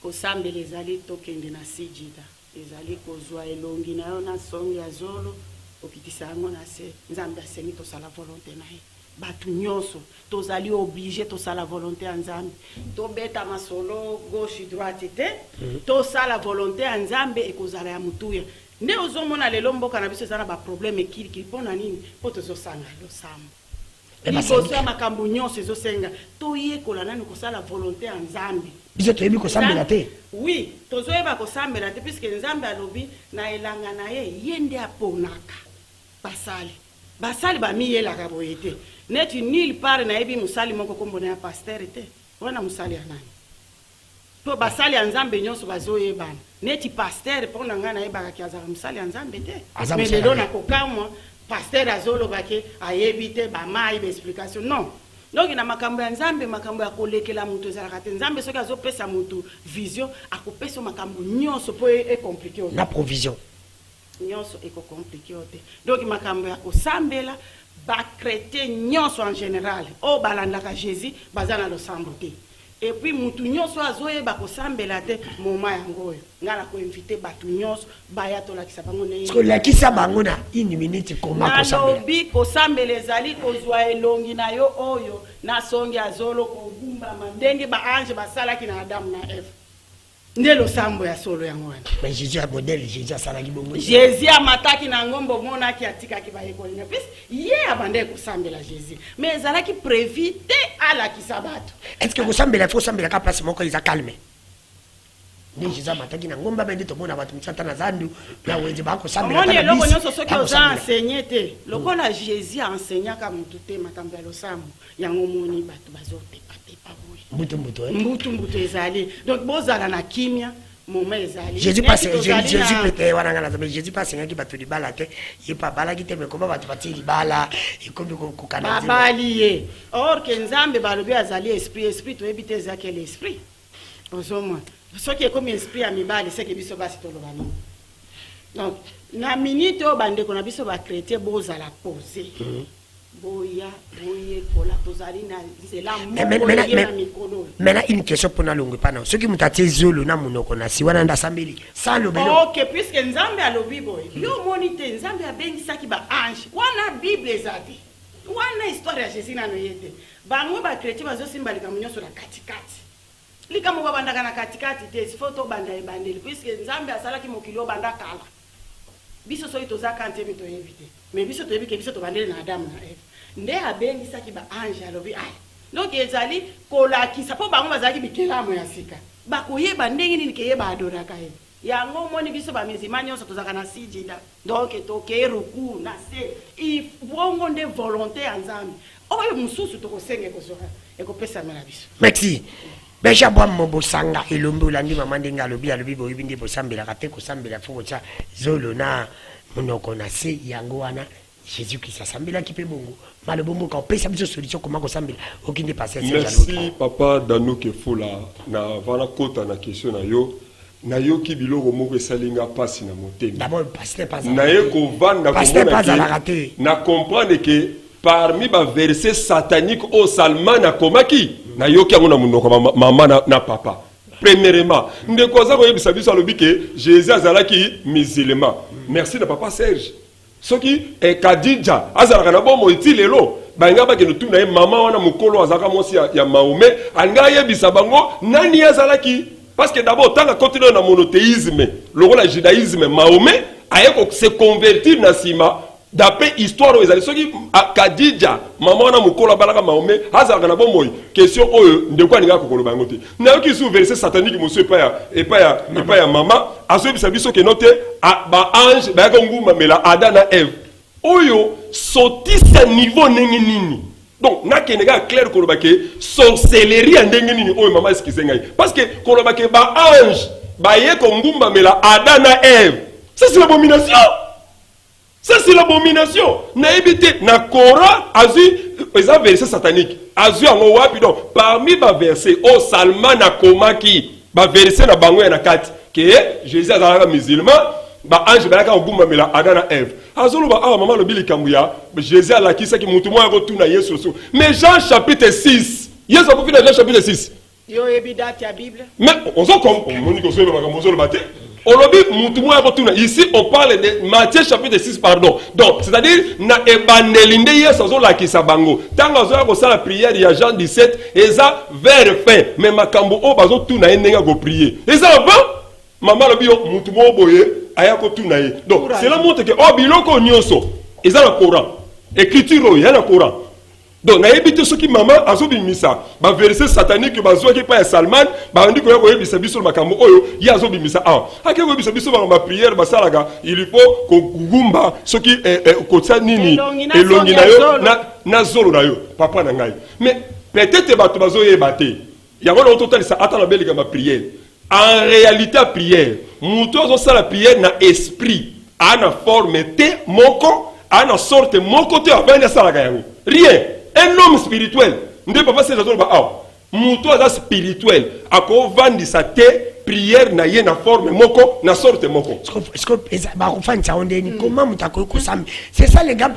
kosambela ezali tokende na sijida ezali kozwa elongi na yo na songi ya zolo okitisa yango na se nzambe asengi tosala volonté na ye bato nyonso tozali obligé tosala volonté ya nzambe tobeta masolo gauche droite te tosala volonté ya nzambe ekozala ya motuya nde ozomona lelo mboka na biso eza na baproblème ekilikili mpo na nini mpo tozosanga losambo liboso ya makambo nyonso ezosenga toyekola nani kosala volonté ya nzambe biso toyebi kosambela te oui tozoyeba kosambela te puisque nzambe alobi na elanga na ye ye nde aponaka basali bamiyelaka boye te neti nulle part nayebi mosali moko kombo na ya pasteur te wana mosali ya nani to basali ya nzambe nyonso bazoyebana neti pasteur mpo na ngai nayebakaki azala mosali ya nzambe te me lelo nakokamwa pasteur azolobake ayebi te bamai baexplication non donc na makambo ya nzambe makambo ya kolekela moto ezalaka te nzambe soki azopesa moto vision akopesa makambo nyonso mpo ecomplike na provision nyonso ekocomplike te donc makambo ya kosambela bakretien nyonso en général oyo balandaka jésus baza na losambo te et puis mutu nyonso azoyeba kosambela te moma yango oyo ngai nakoinvite bato nyonso baya tolakisa bango kolakisa bango na 1 minute koma kosambela nalobi kosambela ezali kozwa elongi na yo oyo na songi azolo kogumbama ndenge baange basalaki na adamu na eve nde losambo ya solo yango wana mais jésus a modèle jésus asalaki bongo jésus amataki na ngombo monaki atikaki bayekoli na pesi ye abandaki kosambela jésus mais ezalaki prévu te alakisa bato est-ce que kosambela faut sambela ka place moko eza calme nde jésus amataki na ngomba bende tomona bato misata na zandu ya wenze bakosambela omoni eloko nyonso soki oza enseigné te lokola jésus aenseignaka motu te makambo ya losambo yango moni bato bazotepatepa boye mbutu ezali donc bozala na kimia moma ezali jésus peut wana ngana jésus pas sengaki bato libala te ye pa balaki te mekoma bato batie libala ekomi kokana babali ye or ke nzambe balobi azali esprit toyebi te ezaki l'esprit ozomona soki ekomi esprit ya mibali seke biso basi toloba nini donc na minute oyo bandeko na biso bachrétien bozala posé boya kola tozali na nzela moko na mikolo maintenant une question pour na longue pana soki mutatie zolo na munoko na si wana ndasambeli sans le belo OK puisque nzambe alobi boy yo monite nzambe abengisaki ba ange wana bible ezati wana histoire ya Jésus na noyete bango ba chrétien bazosimba likambo nyonso na katikati likambo babandaka na katikati te foto banda ebandeli puisque nzambe asalaki mokilo banda kala biso soki toza kante mito evite mais biso toyebi ke biso tobandeli na Adamu na Eve nde abengisaki ba ange alobi ay donc ezali kolakisa po bango bazalaki bikelamo ya sika bakoyeba ndenge nini ke yeba adoraka ye yango moni biso ba mizima nyonso tozaka na sijida donc toke ruku na se bongo nde volonté ya nzambe oyo mususu tokosenga kozora ekopesa mela biso merci Beja bwa mbosanga elombe ulandi mama ndenga alobi boyibi ndi bosambela te kosambela fuko cha zolo na munoko na se yango wana Jésus Christ asambela ki pe bongo malobombo ka opesa biso solution comment kosambela okinde passer merci papa Danoke Fola na vana kota na question na yo ki biloko moko esalinga pasi na motema d'abord pasteur pas na ye ko vanda ko na comprendre que parmi ba verset satanique au Salman na komaki na yoki yango na munoko mama na papa premièrement ndeko za ko yebisa biso alobi ke Jésus azalaki musulman merci na papa Serge soki Kadija azalaka na bomo itilelo banga ba ke no tuna ye mama wana mukolo azaka mosi ya Mahomet anga yebisa bango nani azalaki parce que d'abord tant que continuer na monothéisme le judaïsme Mahomet ayeko se convertir na sima d'après histoire aux allez ceux qui Kadija maman na mukola balaka Mahomet azaka na bomoy question oyo ndeko ninga kokoloba ngote na yo ki sous verset satanique monsieur et pas ya maman aso bisa biso ke note ba ange ba nguma mela Adana Eve oyo sotisa niveau nini donc na kenega clair koloba ke sorcellerie ndenge nini oyo maman eskisenga parce que koloba ke ba ange ba ye ko nguma mela Adana Eve ça c'est l'abomination. Ça c'est l'abomination. Na évité na Coran azu les versets sataniques. Azu en wapi donc parmi ba versets au Salman na komaki ba verset na bango na kati que Jésus azalaka musulman ba ange balaka nguma mela Adana Eve. Azolo ba maman lo bili kambuya Jésus alakisa ki mutu mo ko tuna Yesu so. Mais Jean chapitre 6. Yesu a fait Jean chapitre 6. Yo ebidati ya Bible. Mais on s'en comme on dit que c'est le bateau. Ici, on parle de Matthieu chapitre 6, pardon. Donc, c'est-à-dire, na ebandelinde yeso la kisabango. Tant que la prière, il y a Jean 17, et ça, vers fin. Mais ma kambo, oh, bazo, tout na enenga go prier. Et ça, avant, maman, le bio, mutumo boye, ayako tout na ye. Donc, cela montre que, oh, biloko nyonso, et ça, le Coran. Écriture, il y a le Coran. Donc, na ebite ceux qui maman azo bimisa ba verset satanique ba zo ki pa Salman ba ndi ko yebo bisa biso makambo oyo ya zo bimisa ah ake ko bisa biso ba prière ba salaga il faut ko gumba ceux qui ko tsa nini elongi na yo na zolo na yo papa na ngai mais peut-être ba to bazo yebate ya ngona total ça attend la belle ma prière en réalité la prière muto zo sala prière na esprit ana forme te moko ana sorte moko te avanda salaga yango rien. Un homme spirituel, ne peut pas se dire que spirituel, à quoi vendre sa tête, prière, na yé na forme moko, na sorte moko. C'est ça les gars,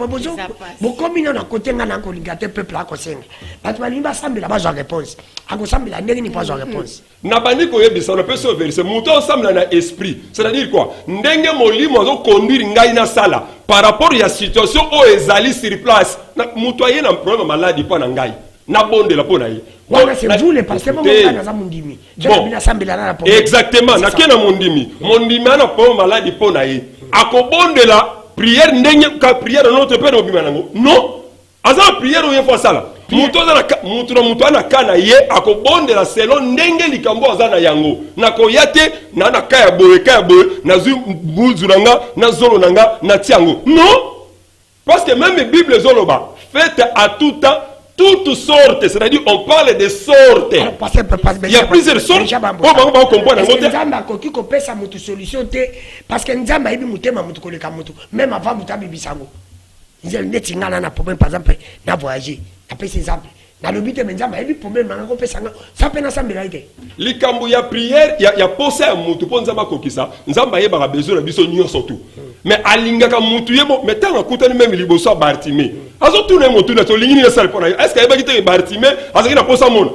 vous comme il y a un côté, on a un peuple à côté. Parce que il semble la base de réponse. À quoi semble la n'est pas de réponse. Nabani ko yebisa on peut se verser. Mouto ensemble na esprit. C'est-à-dire quoi? Ndenge moli mozo conduire ngai na sala par rapport à la situation où ezali sur place. Na mouto yé na problème maladie pas na ngai. Na bonde la pona yi. Voilà, c'est vous les pasteurs, vous avez un mondimi. Exactement, na kena mondimi. Mondimi ana problème maladie pona yi. Ako bonde la prière ndenge ka prière notre père obima nango. Non. Aza prière ou fois ça là. Mutu ana kana ye akobonde la selon ndenge likambo azana yango nako yate na na kaya boye na zu buzuranga na zolo nanga na tiango non parce que même la Bible zoloba faites à tout temps toutes sortes, c'est-à-dire on parle de sortes. Il y a plusieurs sortes. On comprend parce que Nzamba ibi mutema mutu koleka mutu même avant mutabi bisango. Ils neti ngana na problème par exemple na voyager. Après ces exemples. Na lobite Nzamba ibi problème na ko pesa ça peut na sambela ite. Likambo ya prière ya poser mutu po Nzamba kokisa. Nzamba yeba ba besoin na biso nyonso tout. Mais alingaka mutu yebo mais tant akutani même liboso Bartimée. Azo tourner mutu na to lingini na sale pona. Est-ce que yeba kite Bartimée azaki na posa mona.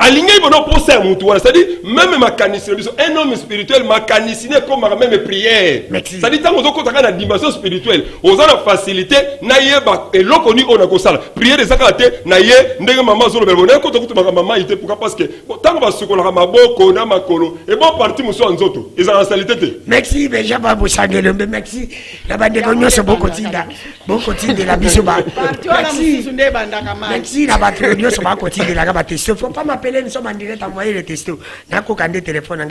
Aligné il va poser un moutou, c'est-à-dire même ma canicine, un homme spirituel m'a caniciné comme ma même prière. C'est-à-dire tant qu'on a une dimension spirituelle, on a la facilité, naïe et l'oconi on a comme ça. Prière des actes, naïe, ndenge maman zolo belbonné, quand on a maman il était pourquoi parce que tant qu'on va se coller à ma boko, na ma colo, et bon parti monsieur Anzoto, ils ont la salité. Merci, mais j'ai pas beau s'engueuler, mais merci. La bande de l'oignon c'est beaucoup de la bisoba. Merci, la bande de l'oignon c'est beaucoup de la gabatte. Il faut pas m'appeler. Nous sommes en direct, envoyer les textos. N'a qu'aucun des téléphones,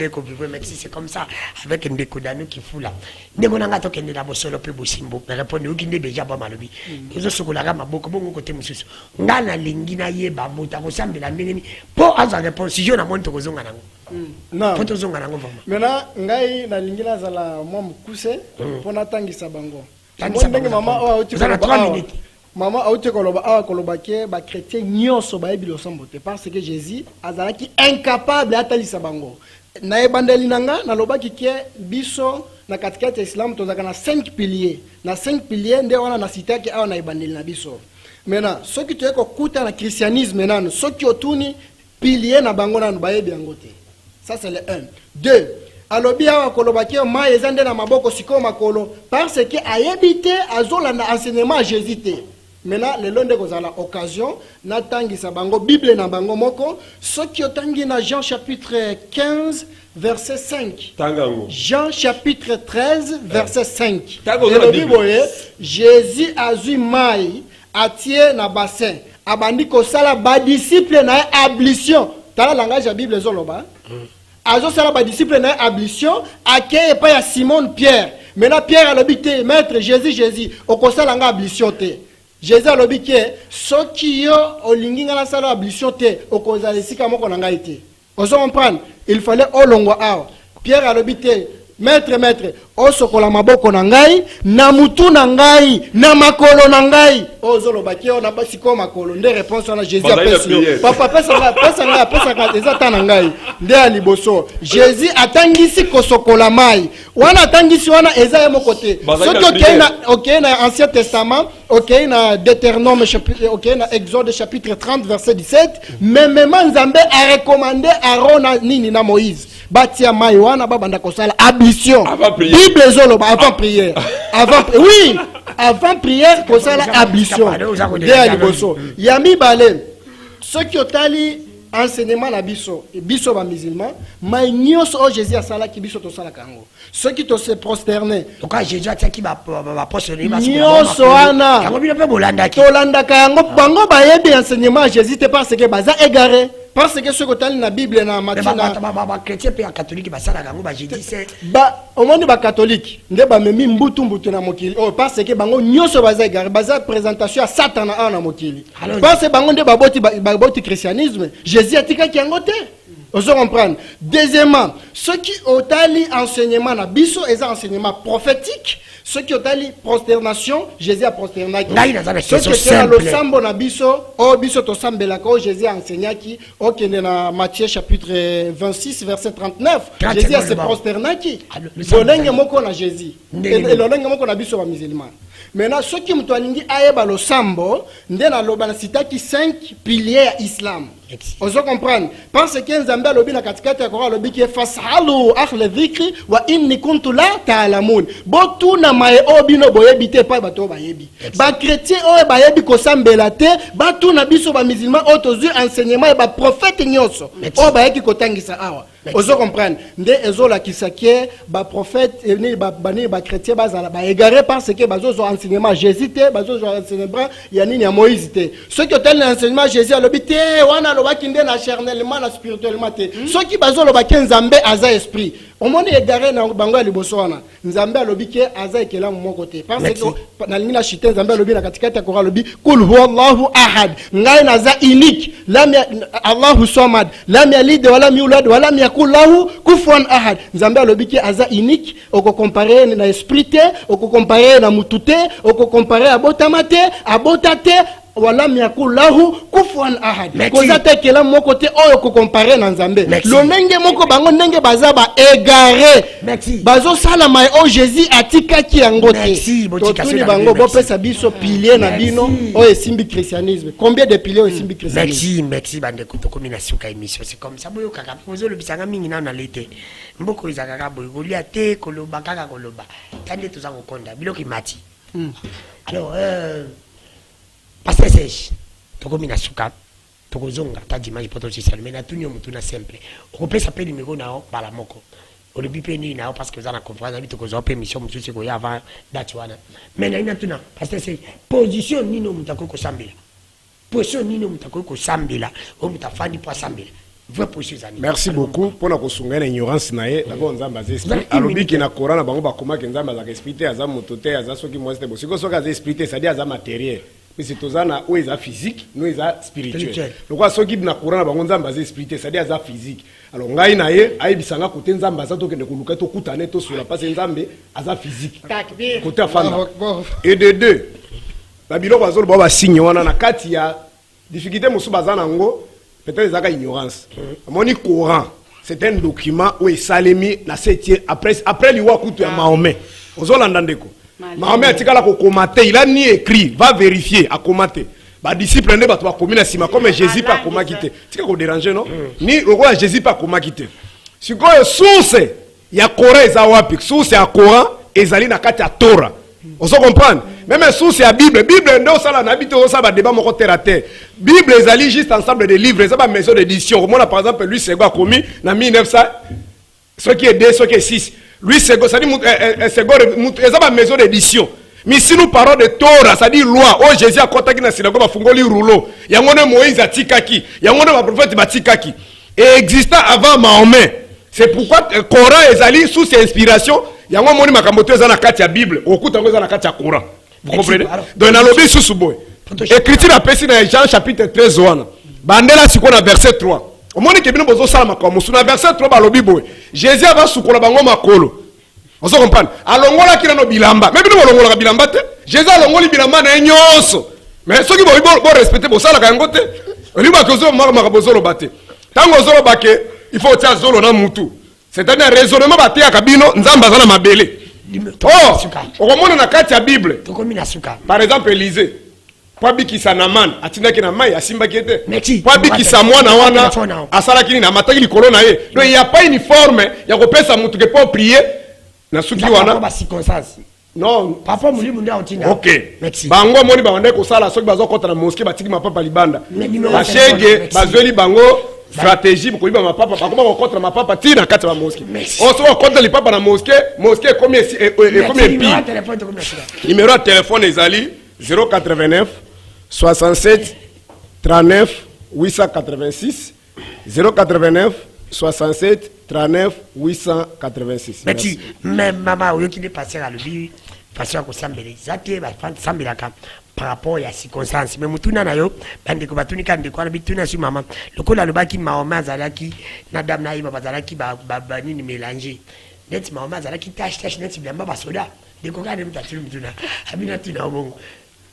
merci, c'est comme ça, avec un décodano qui fout là. Nous avons un token de la bossole, peu bossimbo, mais répondez au Guinée, déjà, pas mal. Nous avons la gamme, beaucoup, bon côté, monsieur. Nana Lingina, Yeba, Mota, Rossam, de la Mélanie, pour avoir réponse, si je n'ai pas de Rozonga. Non, maintenant, Ngai, la Lingina, la Mom Kousse, pour n'attendre Sabango. Maman, tu as 3 minutes. Maman a été kolobake ba chrétien nyonso ba ebilo sambote parce que Jésus azalaki incapable atalisa bango na ebandeli nanga na lobaki ke biso na katikati islam tozaka na 5 piliers na 5 piliers nde wana na sitaki awa na ebandeli na biso maintenant soki to eko kuta na christianisme nano soki otuni pilier na bango nano ba yebi yango te ça c'est le 1 2 alobi awa kolobaki ma ezande na maboko siko makolo parce que ayebite azola na enseignement à Jésus te. Maintenant, le long de l'occasion, na tangi sa bango Bible na bango moko, ce qui otangi na Jean chapitre 15 verset 5. Jean chapitre 13 verset 5. Le Bible Jésus a eu maï atie na bassin, abandi ko sala ba disciple na ablution. Tala langage la Bible zoloba. Azo sala ba disciple na ablution, akeye pa ya Simon Pierre. Maintenant Pierre a l'obité maître Jésus okosala nga ablution te. Jésus a lobi ke soki yo olingi ngala sala ablution te okozala sika moko na ngai te. Ozo comprendre, il fallait olongwa awa. Pierre a lobi te maître osokola maboko na ngai na mutu na ngai na makolo na ngai ozo lobaki ona basiko makolo nde réponse na Jésus a pesi papa pesa ezata na ngai nde ali boso Jésus atangisi kosokola mai wana atangisi wana eza moko te soki OK na Ancien Testament OK na Deutéronome chapitre OK na Exode chapitre 30 verset 17 même Nzambe a recommandé Aaron nini na Moïse batia mai wana babanda kosala ablution Avant prière. Bible ezoloba avant prière oui avant prière kosala ablution nde ya liboso ya mibale soki otali enseignement na biso ba musulman mai nyonso o Jésus asalaki biso tosalaka yango soki tose prosterner toka Jésus atiaki baposone nyonso wana yango bino mpe bolandaki tolandaka yango bango bayebi enseignement ya Jésus te parce que baza égaré parce que soki otali na Bible na Matthieu bakretien mpe ya katholike basalaka yango bajeudi se omoni bakatholike nde bamemi mbutu na mokili oyo parce que bango nyonso baza égaré baza présentation ya satana awa na mokili parce que bango nde baboti christianisme Jésus atikaki yango te ozo comprendre deuxièmement ce qui otali enseignement na biso eza enseignement prophétique ce qui otali prosternation Jésus a prosternaki ce qui est le sambo na biso o biso to sambelaka o Jésus a enseignaki o kende na Matthieu chapitre 26 verset 39 Jésus a se prosternaki lolenge moko na Jésus et lolenge moko na biso ba musulman. Maintenant ce qui muto alingi ayeba lo sambo nde na loba na sitaki 5 piliers ya Islam. Ozo comprendre parce que nzambe alobi na katikati ya Coran alobi ki fasalu ahle dhikri wa inni kuntu la ta'lamun botu na mae obino boyebi te pa bato bayebi ba chrétien o bayebi ko sambela te batu na biso ba musulman o tozu enseignement ba prophète nyonso o bayeki ko tangisa awa ozo comprendre nde ezola kisake ba prophète ni ba chrétien bazala ba égaré parce que bazo enseignement Jésus te bazo enseignement ya nini ya Moïse te ceux qui ont enseignement Jésus alobi te wana bakinde na charnellement na spirituellement te soki bazolo bakenzambe aza esprit omoni égaré na bango ya liboso wana nzambe alobi ke aza ekela moko te parce que na lingi na chite nzambe alobi na katikati ya Coran alobi kul huwallahu ahad ngai naza unique lam Allahu samad lam yalid wa lam yulad wa lam yakul lahu kufuwan ahad nzambe alobi ke aza unique oko comparer na esprit te oko comparer na mutu te oko comparer abotama te abota te wala miakulahu kufuan ahad koza tekela moko te oyo ko comparer na nzambe lonenge moko bango ndenge baza ba égaré bazo sala mai o Jésus atikaki yango te totuni bango bo pesa biso pilier na bino o esimbi christianisme combien de piliers o esimbi christianisme merci bande ko tokomi na suka émission c'est comme ça boyo kaka pozo le bisanga mingi na na lete mboko izaka boyo kolia te koloba kaka koloba tande toza kokonda biloko imati alors Pasteur Serge, tokomi na suka, tokozonga ta dimanche poto social, mais na tunyo mutuna simple. Okope s'appelle numéro nao bala moko. Olobi pe ni nao parce que vous allez comprendre, na tokozo pe mission mutusi ko ya avant date wana. Mais na ina tuna, Pasteur Serge, position nino mutako ko sambila. Position nino mutako ko sambila, o mutafandi po sambila. Merci beaucoup pour la kosungana ignorance nae d'abord nzamba za esprit alobi ki na Coran na bango bakoma ke nzamba za esprit aza motote aza soki mweste bosiko soki aza esprit c'est à dire aza matériel mais c'est tozana ou eza physique nous eza spirituel lokwa soki na Coran na bango nzamba za esprit c'est à dire aza physique alors ngai nae ayebisanga kote nzamba za tokende koluka to kutane to sur la passe nzambe aza physique côté afanda et de deux babilo bazolo ba signe wana na kati ya difficulté musu bazana ngo peut-être ça ignorance. Mon Coran, c'est un document où il salemi la 7e après lui wakutu ya Mahomet. Ozolandandeko. Mahomet atikala ko commenter, il a ni écrit, va vérifier à commenter. Ba disciple ne ba to komi na sima comme Jésus pas comment quitter. Tika ko déranger non? Ni roi Jésus pas comment quitter. Sikoyo source ya Coran eza wapi? Source ya Coran ezali na kati ya Torah. Ozo comprendre? Même source ya Bible ndo sala na bito ça ba débat moko terre à terre. Bible ezali juste ensemble de livres, ça ba maison d'édition. Comme on a par exemple Louis Sego a commis na 1900 ce qui est 2 ce qui est 6. Louis Sego ça dit Sego ça ba maison d'édition. Mais si nous parlons de Torah, ça dit loi, oh Jésus a contacté na synagogue ba fungoli rouleau. Yango ne Moïse atikaki, yango ne ba prophète batikaki. Et existant avant Mahomet. C'est pourquoi Coran ezali sous ses inspirations, yango moni makambo to ezana kati ya Bible, okuta ngo ezana kati ya Coran. Vous comprenez? Donc dans l'obé sous boy. Écriture à Pessi dans Jean chapitre 13 wana. Bandela siko na verset 3. Omoni ke bino bozo sala makambo sous na verset 3 ba lobi boy. Jésus ava sukola bango makolo. On se comprend. Alongola kila no bilamba. Même bino bolongola bilamba te. Jésus alongoli bilamba na nyonso. Mais ceux qui bo respecter bo sala ka ngote. Oliba kozo mama bozo lo bate. Tango zolo bake, il faut tia zolo na mutu. C'est-à-dire raisonnement baté ya kabino nzamba zana mabele. Oh, on remonte dans la carte de la Bible. Par exemple, Élisée. po bikisa na man atindaki na mai asimbaki ete Merci. po bikisa mwana wana asalaki nini amataki likolo na ye donc il y a pas uniforme ya kopesa mutu ke po prier na suki wana ba circonstance non papa mulimu ndio otinda. OK Merci. bango moni bandeko kosala soki bazokota na mosquée batiki mapapa libanda numéro bashege téléphone, bazweli bango stratégie pour koyiba mapapa bakoma kokota na mapapa ti na kati ya mosquée Merci. on so kokota lipapa na mosquée comme Numéro téléphone to comme ça. numéro de téléphone ezali 089 67 39 886 089 67 39 886. Merci. Mais maman, au lieu qu'il est passé à l'oubli, façon à s'embêter. Ça qui est s'embêter par rapport à circonstances. Mais mutuna na yo, bande ko batuni kan de ko na bituna sur maman. Le ko la lo baki maoma zalaki na dam na iba bazalaki ba nini mélanger. Net maoma zalaki tache net bilamba ba soda. De ko kane mutatu mutuna. Abina tuna obongo.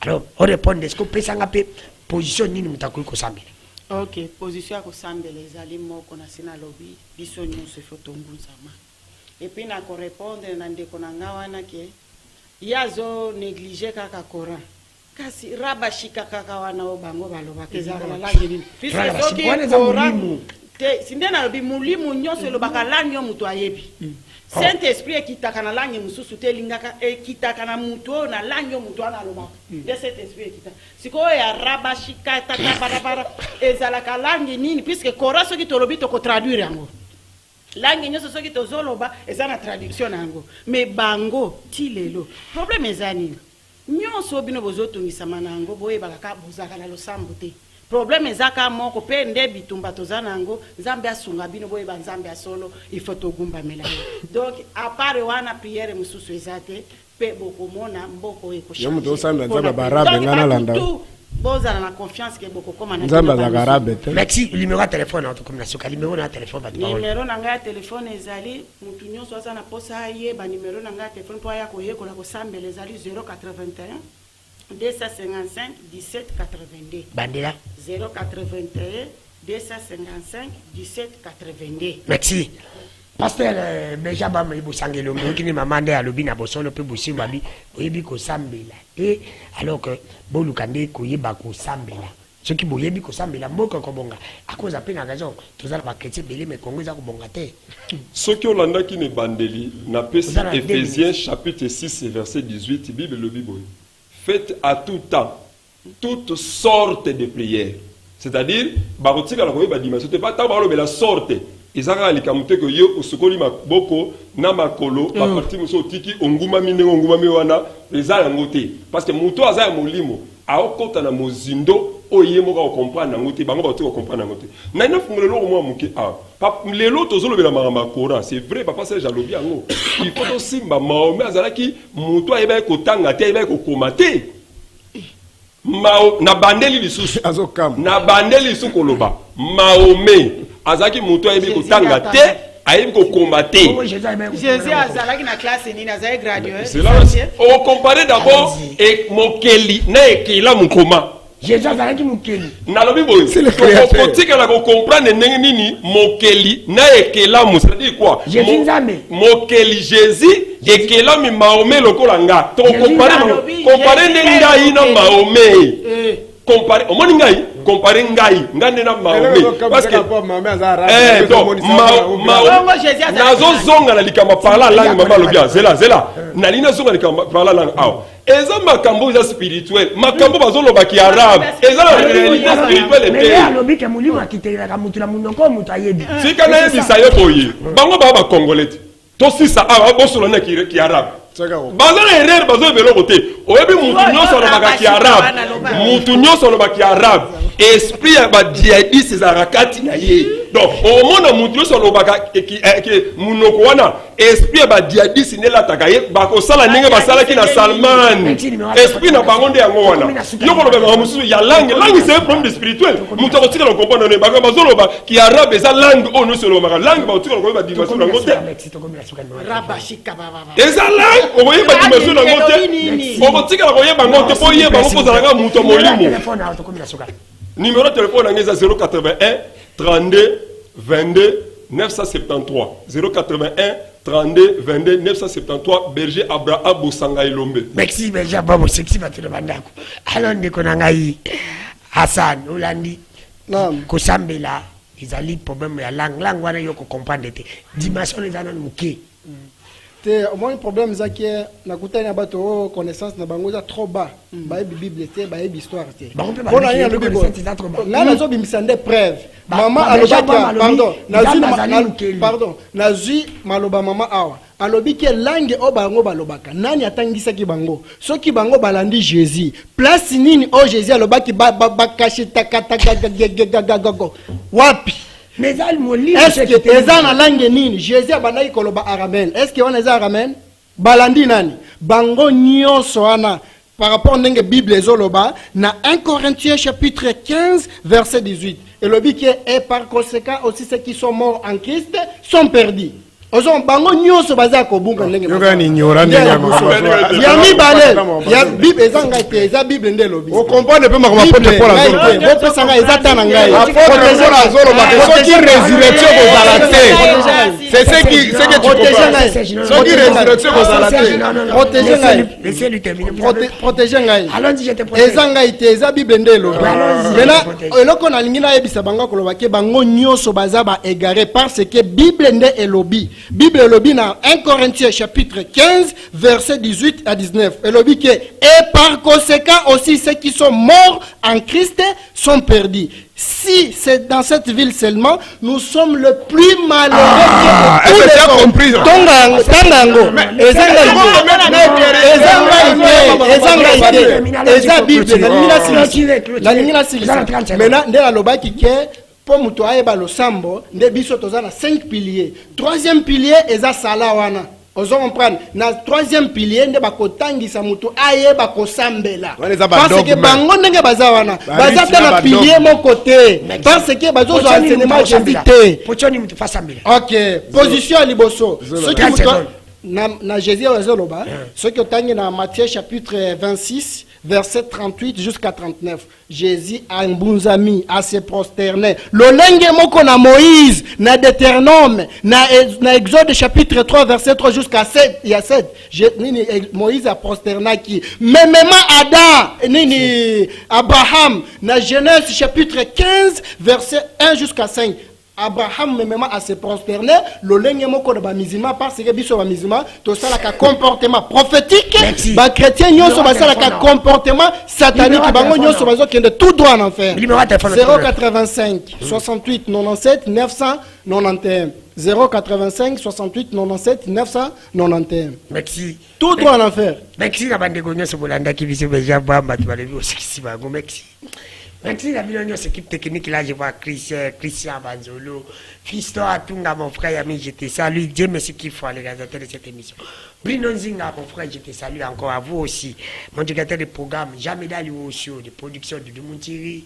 Alors, on répond est-ce que pesanga pe position nini mutaku ko s'embêter. Ok, position ya kosambela ezali moko na sina lobi biso nyonso ifo tonguzama epuis na korépondre na ndeko na nga wana ke ye azo néglige kaka coran kasi rabashika kaka wana o bango balobaka ezalaka na langi nini puisque soki coran te sinde nalobi mulimu nyonso elobaka langi yo moto ayebi Saint Esprit ekitaka na langi mususu te lingaka ekitaka na mutu oyo na langi yo mutu wana alobaka de Saint Esprit ekita sikoyo ya rabashika tatabarabara ezalaka langi nini puisque kora soki tolobi tokotraduire yango langi nyonso soki tozoloba eza na traduction na yango mais bango ti lelo problème eza nini nyonso bino bozotungisama na yango boyebaka ka bozaka na losambo te problème ezaka moko pe nde bitumba toza nango nzambe asunga bino boyeba nzambe asolo il faut togumbamela donc à part wana prière mususu ezate pe bokomona mboko ekosha yo muto osamba nzambe barabe ngana landa bozala na confiance ke bokokoma na nzambe za garabe te. Merci. Numéro de téléphone en communication. Numéro de téléphone ba numéro na nga ya telefone ezali mutu nyonso aza na posa ye ba numéro na nga ya telefone po ya koyekola kosambela ezali 081 255 17 82 Bandela. 081 255 17 82. Merci. Pasteur Benjamin Maïbou Sangelo, qui est maman de Alobina Bosolo, peut bosser Babi, Oyebi Kosambela. Et alors que Bolukande Koyeba Kosambela. Ceux qui Boyebi Kosambela, Moko Kobonga, à cause de peine à raison, tous les chrétiens belé, mais Congo à Kobongate. Ceux qui ont l'anda qui ne bandeli, n'a pas Éphésiens chapitre 6, verset 18, Bible le Bible. Faites à tout temps toutes sortes de prières. C'est-à-dire, barotika la koyeba dimension, c'est pas tant baro mais la sorte. Ezaka likamute que yo osukoli maboko na makolo ba parti muso tiki onguma mine onguma miwana ezala ngote parce que muto azaya molimo aokota na mozindo oyemo ka comprendre ngote bango ba to comprendre ngote na ina fungolelo mo muke pa lelo tozolo bela mama Coran c'est vrai papa c'est jalobi ango il faut aussi ba maome azalaki muto ayeba ko tanga te ayeba ko komate na bandeli lisusu na bandeli lisusu koloba maome azaki muto ayebi kotanga te ayebi kokomate Jésus azalaki na classe nini azali gradué on compare d'abord et mokeli na ekela mukoma Jésus azalaki mokeli nalobi boye kotika la ko comprendre ndenge nini mokeli na ekela mu c'est-à-dire quoi Jésus nzambe mokeli Jésus ekela mi maome lokola nga to compare ndenge ngai na maome compare omoni ngai compare ngai ngane na maome parce que nazo zonga na likama parla langue mama lobia zela na lina zonga likama parla langue aw eza makambo za spirituel makambo bazoloba ki arabe eza la réalité spirituelle mais alobi ke mulimo akitelaka mutu na munoko mutu ayebi sika na yebisa ye boye bango ba congolais to sisa bosolo na ki arabe baza na erreur bazo beloko te oyebi mutu nyonso alobaka ki arabe mutu nyonso alobaki arabe esprit ya badiadis ezalaka kati na ye donc omona mutu nyonso alobaka munoko wana esprit ya badiadis nelataka ye bakosala ndenge basalaki na Salman esprit na bango nde yango wana yo kolobaka mosusu ya langue c'est un problème spirituel mutu akotikala comprendre ne baka bazoloba ki arabe eza langue oyo nyonso elobaka langue bakotikala koyeba dimension yango te eza langue okoyeba dimension yango te okotikala koyeba ngo te po yeba ngo kozalaka mutu molimo. Numéro de téléphone est 081 32 22 973 081 32 22 973 Berger Abraham Bosanga Ilombe. Merci Berger Abraham Bosexi batelo bandako. Alors ndeko na ngai Hassan Olandi. Naam. Kosambela ezali problème ya langue wana yo ko comprendre te. Dimension les anan muke. Te au moins problème ça qui est na kutana bato connaissance na bango za trop bas. Ba Bible te, ba histoire te. Bon na ya le là nazo bimisande preuve. Maman alobaka pardon nazi maloba mama awa alobi ke langue o bango balobaka nani atangisa ki bango soki bango balandi Jésus place nini o Jésus alobaki ba kashi takatagago wapi mais al moli est-ce que eza na langue nini Jésus abandaki koloba araméen est-ce que on eza araméen balandi nani bango nyonso wana par rapport à la Bible ezoloba na 1 Corinthiens chapitre 15 verset 18 et le bique est par conséquent aussi ceux qui sont morts en Christ sont perdus. Ozo bango nyonso baza ko bunga ndenge yoga ni nyora ndenge ya mibale ya Bible ezanga te eza Bible nde lobi o comprendre pe makoma pote pour la zone bo pesa nga eza tana ngai protéger la zone ba so qui résurrection ko zala c'est ce qui tu comprends so qui résurrection ko zala protéger ngai laissez lui terminer protéger ngai allons-y je te protège ezanga ite eza Bible nde lobi maintenant eloko na lingi na yebisa bango koloba ke bango nyonso baza ba égaré parce que Bible nde elobi Bible elobi na 1 Corinthiens chapitre 15 verset 18 à 19 elobi que et par conséquent aussi ceux qui sont morts en Christ sont perdus. Si c'est dans cette ville seulement, nous sommes le plus malheureux de tous les hommes. Compris. Tangango. Maintenant, nde alobaki ke po muto ayeba losambo nde biso toza na 5 piliers. Troisième pilier eza sala wana. Ozo comprendre na troisième pilier nde bakotangisa mutu ayeba kosambela parce que bango ndenge baza wana baza te na pilier mon côté parce que bazo zo enseignement j'invité pochoni mutu fasambela. OK position liboso ce qui mutu na Jésus azoloba ce qui otangi na Matthieu chapitre 26 verset 38 jusqu'à 39 Jésus a un bon ami à se prosterner lolenge moko na Moïse na Deutéronome na Exode chapitre 3 verset 3 jusqu'à 7 il y a 7 Moïse a prosternaki même Adam nini Abraham na Genèse chapitre 15 verset 1 jusqu'à 5 Abraham même à se prosterner lolenge moko na ba musulman parce que biso ba musulman to sala ka comportement prophétique ba chrétien nyonso ba sala ka comportement satanique bango nyonso bazo kende tout droit en enfer 085 68 97 991 085 68 97 991 merci tout droit en enfer merci na bande ko nyonso bolanda ki biso beja bamba tu balebi osikisi bango merci. Merci la million de équipe technique là je vois Christian Banzolo, Christo Atunga mon frère ami je te salue Dieu merci qu'il faut les réalisateurs de cette émission. Bruno Nzinga mon frère je te salue encore à vous aussi. Mon directeur de programme Jamais Dali aussi de production de Dumontiri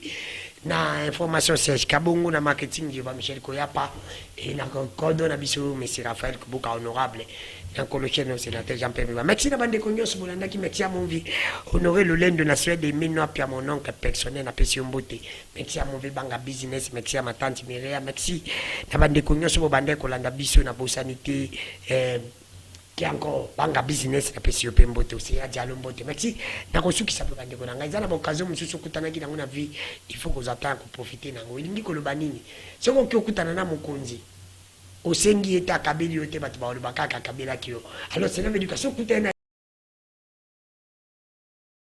na information Serge Kabongo na marketing je vois Michel Koyapa et na cordon na biso monsieur Raphaël Kubuka honorable. Encore le chef sénateur Jean-Pierre Miba. Merci à bande Cognos, merci à mon vie. Honorer le lend de la Suède et maintenant puis à mon oncle personnel à Pession Beauté. Merci à mon vie Banga Business, merci à ma tante Mireya, merci à bande Cognos, au bande Kolanda Bissou, na Bosanité, qui est encore Banga Business, à Pession Beauté aussi, à Diallo Beauté. Merci. N'a reçu qui s'appelle bande Kolanda. Ils ont l'occasion, monsieur Sokutana qui dans la vie, il faut qu'on attende pour profiter. Il dit que le banini. C'est qu'on peut Kutana na Mokonzi. Osengi eta kabeli yote batu ba olubaka kabela kiyo alors c'est l'éducation coûte na